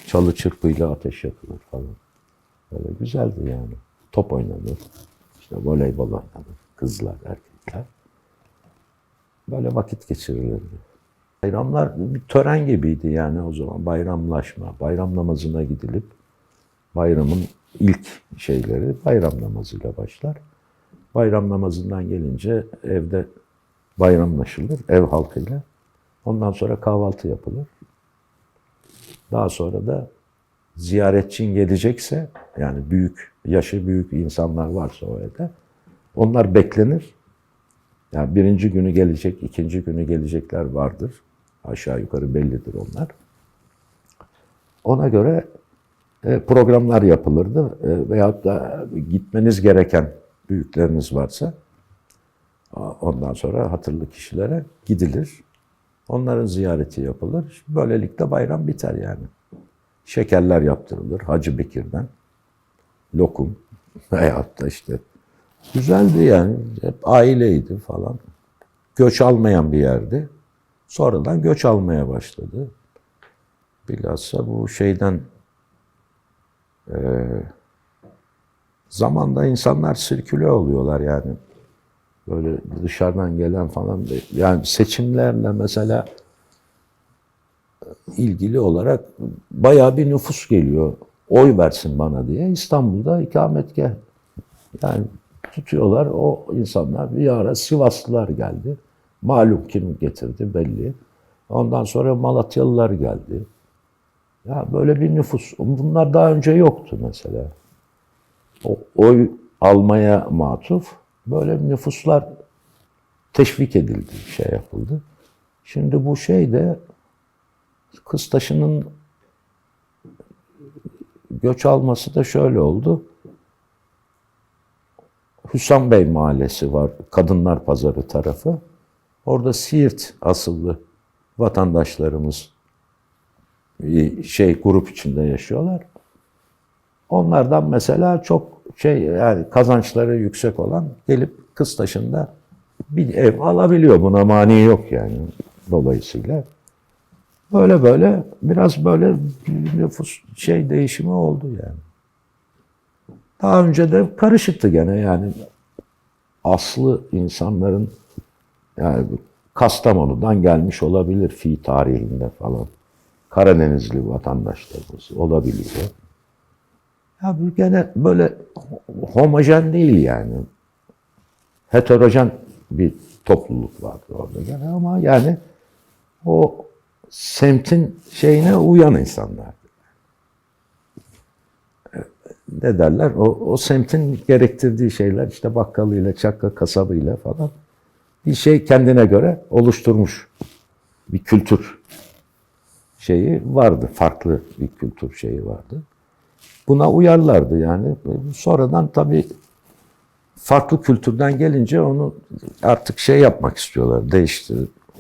Çalı çırpıyla ateş yakılır falan. Böyle güzeldi yani. Top oynanır. İşte voleybol oynanır. Kızlar, erkekler. Böyle vakit geçirilirdi. Bayramlar bir tören gibiydi yani o zaman. Bayramlaşma, bayram namazına gidilip bayramın ilk şeyleri bayram namazıyla başlar. Bayram namazından gelince evde bayramlaşılır ev halkıyla. Ondan sonra kahvaltı yapılır. Daha sonra da ziyaretçin gelecekse yani yaşı büyük insanlar varsa o evde onlar beklenir. Yani birinci günü gelecek, ikinci günü gelecekler vardır. Aşağı yukarı bellidir onlar. Ona göre programlar yapılırdı. Veyahut da gitmeniz gereken büyükleriniz varsa ondan sonra hatırlı kişilere gidilir. Onların ziyareti yapılır. Böylelikle bayram biter yani. Şekerler yaptırılır Hacı Bekir'den. Lokum veyahut da işte güzeldi yani. Hep aileydi falan. Göç almayan bir yerdi. Sonradan göç almaya başladı. Bilhassa bu şeyden zamanda insanlar sirküle oluyorlar yani. Böyle dışarıdan gelen falan. Yani seçimlerle mesela ilgili olarak bayağı bir nüfus geliyor. Oy versin bana diye. İstanbul'da ikametgah. Yani tutuyorlar o insanlar. Bir ara Sivaslılar geldi. Malum kim getirdi belli. Ondan sonra Malatyalılar geldi. Ya böyle bir nüfus. Bunlar daha önce yoktu mesela. O oy almaya matuf böyle nüfuslar teşvik edildi, şey yapıldı. Şimdi bu şey de Kıstaşı'nın göç alması da şöyle oldu. Hüsam Bey Mahallesi var, Kadınlar Pazarı tarafı. Orada Siirt asıllı vatandaşlarımız grup içinde yaşıyorlar. Onlardan mesela çok yani kazançları yüksek olan gelip Kıstaşı'nda bir ev alabiliyor. Buna mani yok yani dolayısıyla. Böyle biraz böyle bir nüfus değişimi oldu yani. Daha önce de karışıktı gene yani aslı insanların yani Kastamonu'dan gelmiş olabilir fi tarihinde falan. Karadenizli vatandaşlarımız olabiliyor. Ya bu gene böyle homojen değil yani. Heterojen bir topluluk vardı orada gene ama yani o semtin şeyine uyan insanlar. Ne derler? O semtin gerektirdiği şeyler işte bakkalıyla, çakka kasabıyla falan bir şey kendine göre oluşturmuş bir kültür şeyi vardı. Farklı bir kültür şeyi vardı. Buna uyarlardı yani. Sonradan tabii farklı kültürden gelince onu artık yapmak istiyorlar.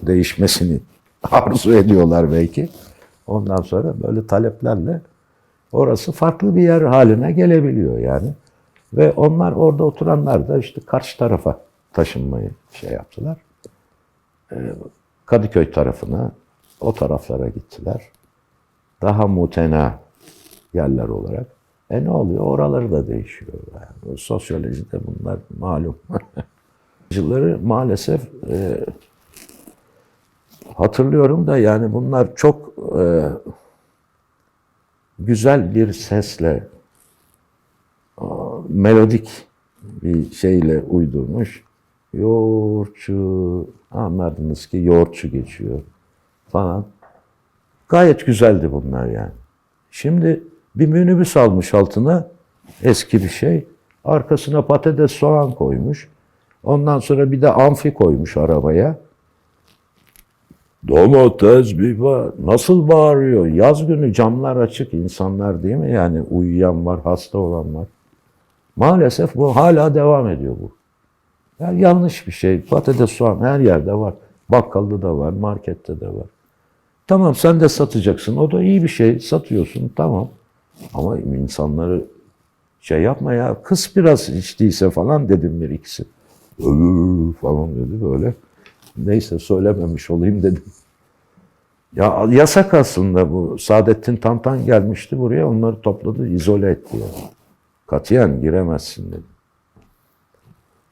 Değişmesini arzu ediyorlar belki. Ondan sonra böyle taleplerle orası farklı bir yer haline gelebiliyor yani. Ve onlar orada oturanlar da işte karşı tarafa taşınmayı yaptılar. Kadıköy tarafına, o taraflara gittiler. Daha mutena yerler olarak. Ne oluyor? Oraları da değişiyor. Yani. O sosyolojide bunlar malum. Yılları maalesef hatırlıyorum da yani bunlar çok güzel bir sesle melodik bir şeyle uydurmuş. Yoğurtçu, anladınız ki yoğurtçu geçiyor. falan. Gayet güzeldi bunlar yani. Şimdi bir minibüs almış altına, eski bir şey. Arkasına patates, soğan koymuş. Ondan sonra bir de amfi koymuş arabaya. Domates, biber nasıl bağırıyor? Yaz günü camlar açık, insanlar değil mi? Yani uyuyan var, hasta olan var. Maalesef bu hala devam ediyor bu. Yani yanlış bir şey. Patates, soğan her yerde var. Bakkalda da var, markette de var. Tamam, sen de satacaksın. O da iyi bir şey. Satıyorsun, tamam. Ama insanları şey yapma ya. Kıs biraz hiç değilse falan dedim bir ikisi. Falan dedi böyle. Neyse, söylememiş olayım dedim. Ya yasak aslında bu. Saadettin Tantan gelmişti buraya. Onları topladı, izole etti yani. Katiyen giremezsin dedi.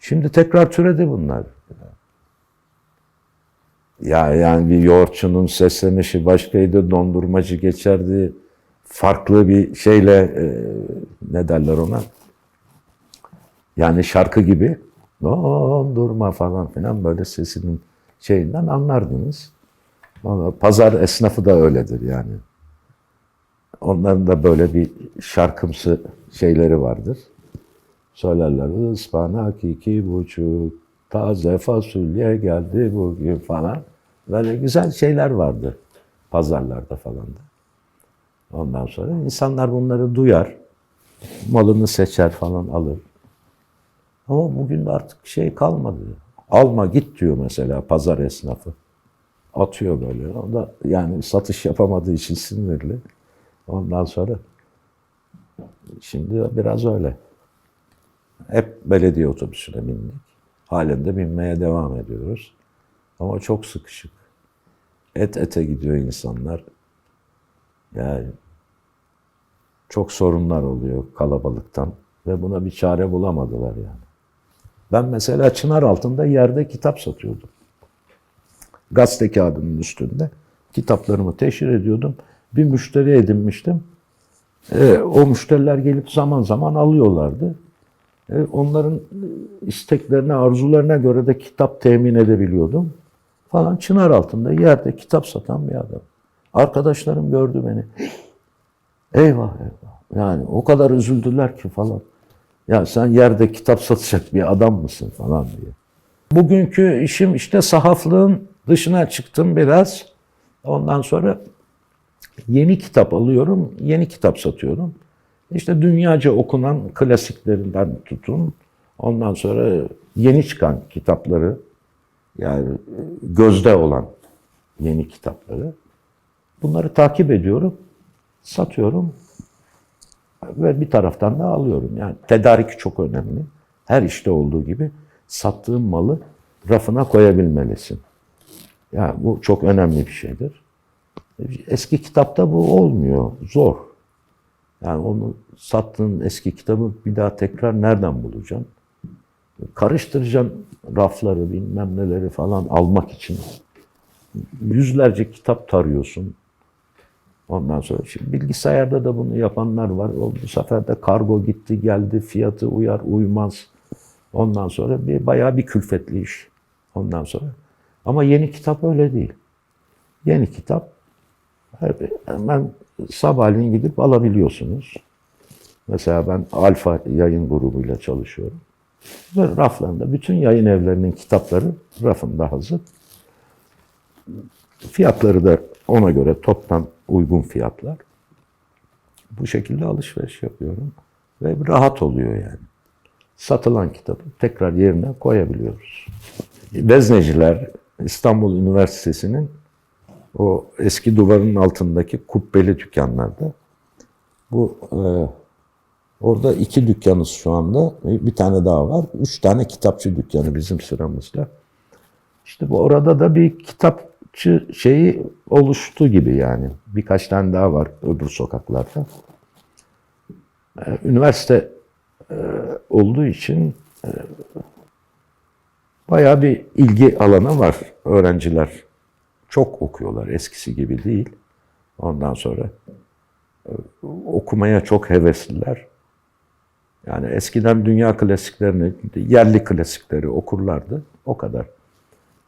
Şimdi tekrar türedi bunlar. Ya yani bir yoğurtçunun seslenişi başkaydı, dondurmacı geçerdi. Farklı bir şeyle ne derler ona? Yani şarkı gibi dondurma falan filan böyle sesinin şeyinden anlardınız. Vallahi pazar esnafı da öyledir yani. Onların da böyle bir şarkımsı şeyleri vardır. Söylerler ıspanak 2,5, taze fasulye geldi bugün falan. Böyle güzel şeyler vardı pazarlarda falan da. Ondan sonra insanlar bunları duyar, malını seçer falan alır. Ama bugün de artık şey kalmadı. Alma git diyor mesela pazar esnafı. Atıyor böyle. O da yani satış yapamadığı için sinirli. Ondan sonra şimdi biraz öyle. Hep belediye otobüsüne bindik. Halen de binmeye devam ediyoruz. Ama çok sıkışık. Et ete gidiyor insanlar. Yani çok sorunlar oluyor kalabalıktan. Ve buna bir çare bulamadılar yani. Ben mesela çınar altında yerde kitap satıyordum. Gazete kağıdının üstünde kitaplarımı teşhir ediyordum. Bir müşteri edinmiştim. O müşteriler gelip zaman zaman alıyorlardı. Onların isteklerine, arzularına göre de kitap temin edebiliyordum. Falan çınar altında yerde kitap satan bir adam. Arkadaşlarım gördü beni. Eyvah eyvah. Yani o kadar üzüldüler ki falan. Ya sen yerde kitap satacak bir adam mısın falan diye. Bugünkü işim işte sahaflığın dışına çıktım biraz. Ondan sonra yeni kitap alıyorum, yeni kitap satıyorum. İşte dünyaca okunan klasiklerinden tutun. Ondan sonra yeni çıkan kitapları, yani gözde olan yeni kitapları. Bunları takip ediyorum, satıyorum ve bir taraftan da alıyorum. Yani tedarik çok önemli. Her işte olduğu gibi sattığın malı rafına koyabilmelisin. Yani bu çok önemli bir şeydir. Eski kitapta bu olmuyor, zor. Yani onu sattığın eski kitabı bir daha tekrar nereden bulacaksın? Karıştıracaksın rafları, bilmem neleri falan almak için. Yüzlerce kitap tarıyorsun. Ondan sonra şimdi bilgisayarda da bunu yapanlar var. Bu sefer de kargo gitti geldi, fiyatı uyar uymaz. Ondan sonra bayağı bir külfetli iş. Ondan sonra. Ama yeni kitap öyle değil. Yeni kitap hemen sabahleyin gidip alabiliyorsunuz. Mesela ben Alfa yayın grubuyla çalışıyorum. Ve raflarında bütün yayın evlerinin kitapları rafında hazır. Fiyatları da ona göre toptan uygun fiyatlar. Bu şekilde alışveriş yapıyorum. Ve rahat oluyor yani. Satılan kitabı tekrar yerine koyabiliyoruz. Vezneciler İstanbul Üniversitesi'nin o eski duvarın altındaki kubbeli dükkanlarda. Bu orada 2 dükkanız şu anda. Bir tane daha var. 3 tane kitapçı dükkanı bizim sıramızda. İşte bu orada da bir kitapçı şeyi oluştu gibi yani. Birkaç tane daha var öbür sokaklarda. Üniversite olduğu için bayağı bir ilgi alanı var. Öğrenciler çok okuyorlar. Eskisi gibi değil. Ondan sonra okumaya çok hevesliler. Yani eskiden dünya klasiklerini, yerli klasikleri okurlardı. O kadar.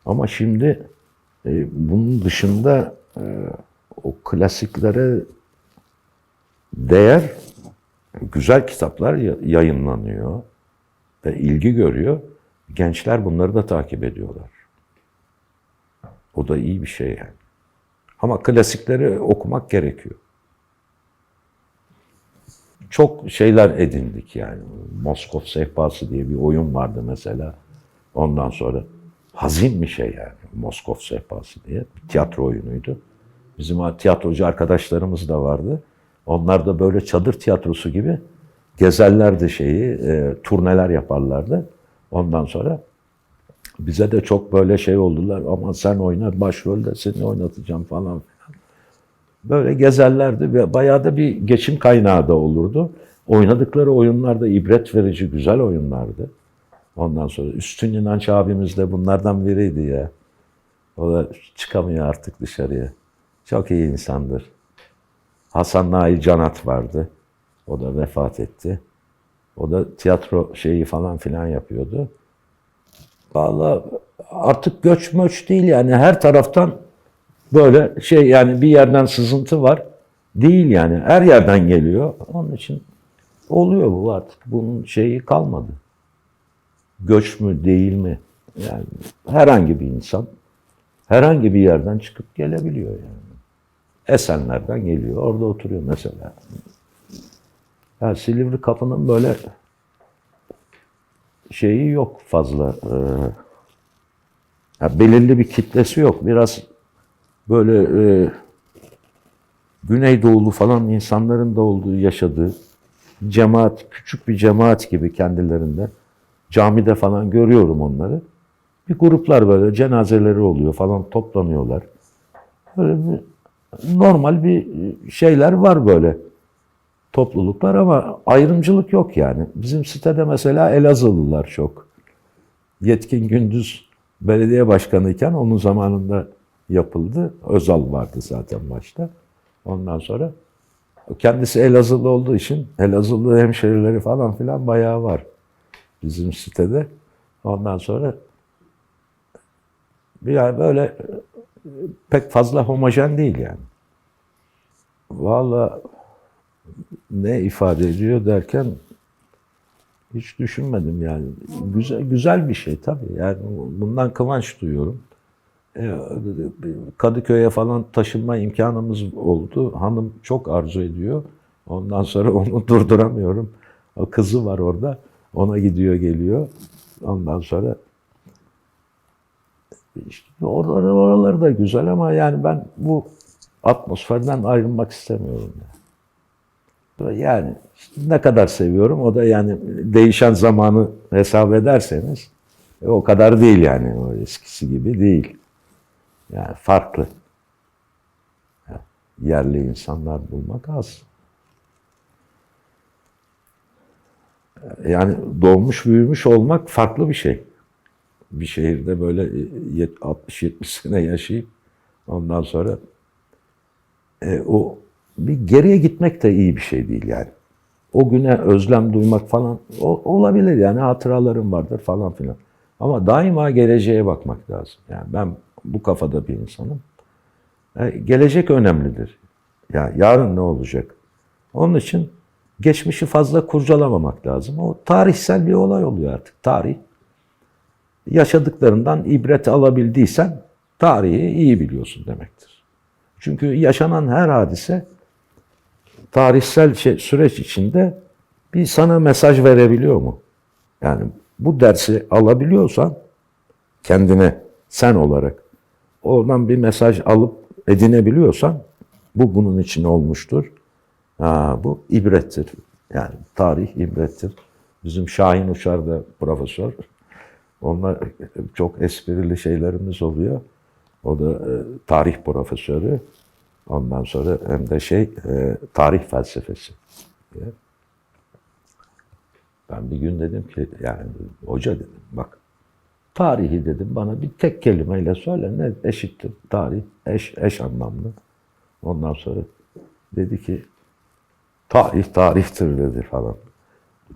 Ama şimdi Bunun dışında o klasiklere değer, güzel kitaplar yayınlanıyor ve ilgi görüyor. Gençler bunları da takip ediyorlar. O da iyi bir şey yani. Ama klasikleri okumak gerekiyor. Çok şeyler edindik yani. Moskov Sehpası diye bir oyun vardı mesela. Ondan sonra hazin bir şey yani. Moskov Sehpası diye bir tiyatro oyunuydu. Bizim tiyatrocu arkadaşlarımız da vardı. Onlar da böyle çadır tiyatrosu gibi gezerlerdi turneler yaparlardı. Ondan sonra bize de çok böyle şey oldular. Ama sen oyna, başrolde seni oynatacağım falan filan. Böyle gezerlerdi ve bayağı da bir geçim kaynağı da olurdu. Oynadıkları oyunlar da ibret verici, güzel oyunlardı. Ondan sonra Üstün İnanç abimiz de bunlardan biriydi ya. O da çıkamıyor artık dışarıya. Çok iyi insandır. Hasan Nail Canat vardı. O da vefat etti. O da tiyatro falan filan yapıyordu. Vallahi artık göç möç değil yani, her taraftan böyle yani bir yerden sızıntı var. Değil yani, her yerden geliyor. Onun için oluyor bu artık. Bunun kalmadı. Göç mü değil mi? Yani herhangi bir insan herhangi bir yerden çıkıp gelebiliyor yani. Esenler'den geliyor, orada oturuyor mesela. Yani Silivri Kapı'nın böyle yok fazla. Belirli bir kitlesi yok. Biraz böyle Güneydoğulu falan insanların da olduğu, yaşadığı cemaat, küçük bir cemaat gibi kendilerinde. Camide falan görüyorum onları. Bir gruplar böyle cenazeleri oluyor falan, toplanıyorlar. Böyle bir normal bir şeyler var böyle. Topluluklar ama ayrımcılık yok yani. Bizim sitede mesela Elazığlılar çok. Yetkin Gündüz belediye başkanıyken onun zamanında yapıldı. Özal vardı zaten başta. Ondan sonra kendisi Elazığlı olduğu için Elazığlı hemşerileri falan filan bayağı var bizim sitede. Ondan sonra yani böyle pek fazla homojen değil yani. Vallahi ne ifade ediyor derken hiç düşünmedim yani. Güzel bir şey tabii. Yani bundan kıvanç duyuyorum. Kadıköy'e falan taşınma imkanımız oldu. Hanım çok arzu ediyor. Ondan sonra onu durduramıyorum. O kızı var orada. Ona gidiyor geliyor. Ondan sonra işte oraları da güzel ama yani ben bu atmosferden ayrılmak istemiyorum. Yani işte ne kadar seviyorum, o da yani değişen zamanı hesap ederseniz o kadar değil yani, o eskisi gibi değil. Yani farklı. Yani yerli insanlar bulmak az. Yani doğmuş büyümüş olmak farklı bir şey. Bir şehirde böyle 60-70 sene yaşayıp ondan sonra o bir geriye gitmek de iyi bir şey değil yani. O güne özlem duymak falan olabilir yani, hatıralarım vardır falan filan. Ama daima geleceğe bakmak lazım. Yani ben bu kafada bir insanım. Gelecek önemlidir. Yani yarın ne olacak? Onun için geçmişi fazla kurcalamamak lazım. O tarihsel bir olay oluyor artık. Tarih, yaşadıklarından ibret alabildiysen tarihi iyi biliyorsun demektir. Çünkü yaşanan her hadise tarihsel süreç içinde bir sana mesaj verebiliyor mu? Yani bu dersi alabiliyorsan kendine, sen olarak oradan bir mesaj alıp edinebiliyorsan bu bunun için olmuştur. Bu ibrettir. Yani tarih ibrettir. Bizim Şahin Uçar da profesör. Onlar çok esprili şeylerimiz oluyor. O da tarih profesörü. Ondan sonra hem de tarih felsefesi. Ben bir gün dedim ki, yani hoca dedim, bak tarihi dedim bana bir tek kelimeyle söyle, ne eşittir tarih, eş anlamlı. Ondan sonra dedi ki tarih tarihtir dedi falan.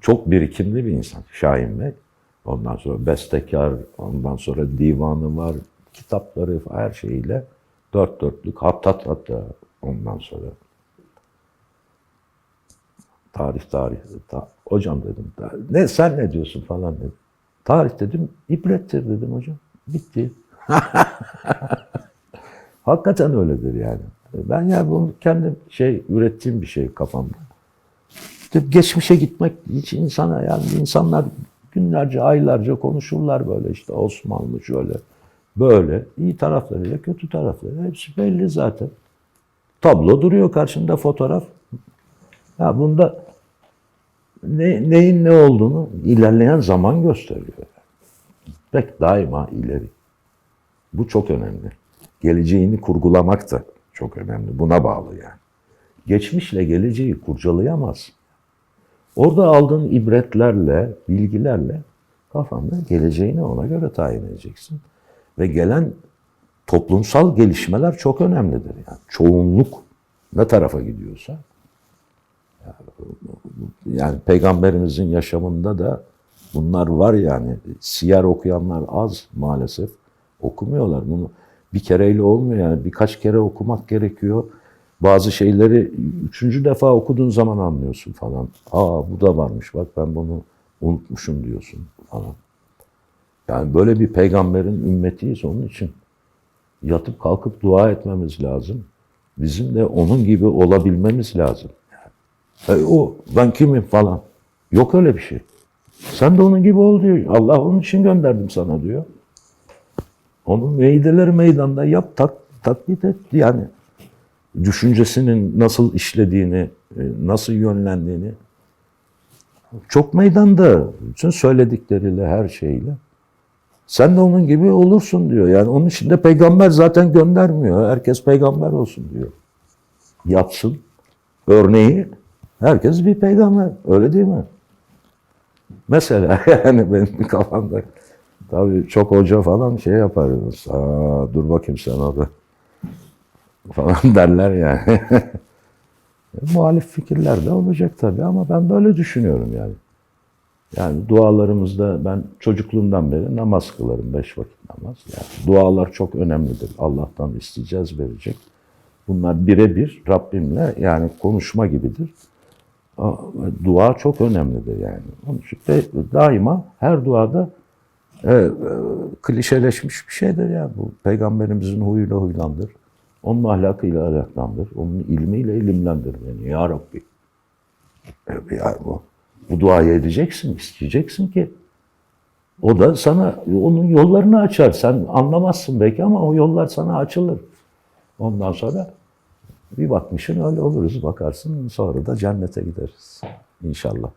Çok birikimli bir insan Şahin Bey. Ondan sonra bestekar, ondan sonra divanı var, kitapları, her şeyiyle dört dörtlük, hatta ondan sonra tarih. Hocam dedim, ne sen ne diyorsun falan dedim. Tarih dedim, ibrettir dedim hocam. Bitti. Hakikaten öyledir yani. Ben ya bunu kendim ürettiğim bir şey kafamda. İşte geçmişe gitmek hiç insana, yani insanlar günlerce, aylarca konuşurlar böyle, işte Osmanlı şöyle, böyle. İyi taraflarıyla kötü tarafları hepsi belli zaten. Tablo duruyor karşında, fotoğraf. Ya bunda neyin ne olduğunu ilerleyen zaman gösteriyor. Pek daima ileri. Bu çok önemli. Geleceğini kurgulamak da çok önemli. Buna bağlı yani. Geçmişle geleceği kurcalayamaz. Orada aldığın ibretlerle, bilgilerle kafanda geleceğini ona göre tayin edeceksin. Ve gelen toplumsal gelişmeler çok önemlidir. Yani çoğunluk ne tarafa gidiyorsa, yani Peygamberimizin yaşamında da bunlar var yani. Siyer okuyanlar az maalesef. Okumuyorlar. Bunu bir kereyle olmuyor yani. Birkaç kere okumak gerekiyor. Bazı şeyleri 3. defa okuduğun zaman anlıyorsun falan. Bu da varmış, bak ben bunu unutmuşum diyorsun falan. Yani böyle bir peygamberin ümmetiyiz, onun için yatıp kalkıp dua etmemiz lazım. Bizim de onun gibi olabilmemiz lazım. Ben kimim falan. Yok öyle bir şey. Sen de onun gibi ol diyor. Allah onun için gönderdim sana diyor. Onun meydeleri meydanda yap, taklit et. Yani düşüncesinin nasıl işlediğini, nasıl yönlendiğini çok meydanda. Bütün söyledikleriyle, her şeyle. Sen de onun gibi olursun diyor. Yani onun için de peygamber zaten göndermiyor. Herkes peygamber olsun diyor. Yapsın. Örneği herkes bir peygamber. Öyle değil mi? Mesela yani benim kafamda tabii çok hoca falan yaparız. Dur bakayım sen orada falan derler yani. Muhalif fikirler de olacak tabii ama ben böyle düşünüyorum yani. Yani dualarımızda ben çocukluğumdan beri namaz kılarım, 5 vakit namaz. Yani dualar çok önemlidir. Allah'tan isteyeceğiz, verecek. Bunlar birebir Rabbimle yani konuşma gibidir. Dua çok önemlidir yani. Onun için de daima her duada klişeleşmiş bir şeydir ya. Bu Peygamberimizin huyuyla huylandır. Onun ahlakıyla ahlaklandır. Onun ilmiyle ilimlendir beni ya Rabbi. Yani bu duayı edeceksin, isteyeceksin ki o da sana onun yollarını açar. Sen anlamazsın belki ama o yollar sana açılır. Ondan sonra bir bakmışsın öyle oluruz, bakarsın sonra da cennete gideriz. İnşallah.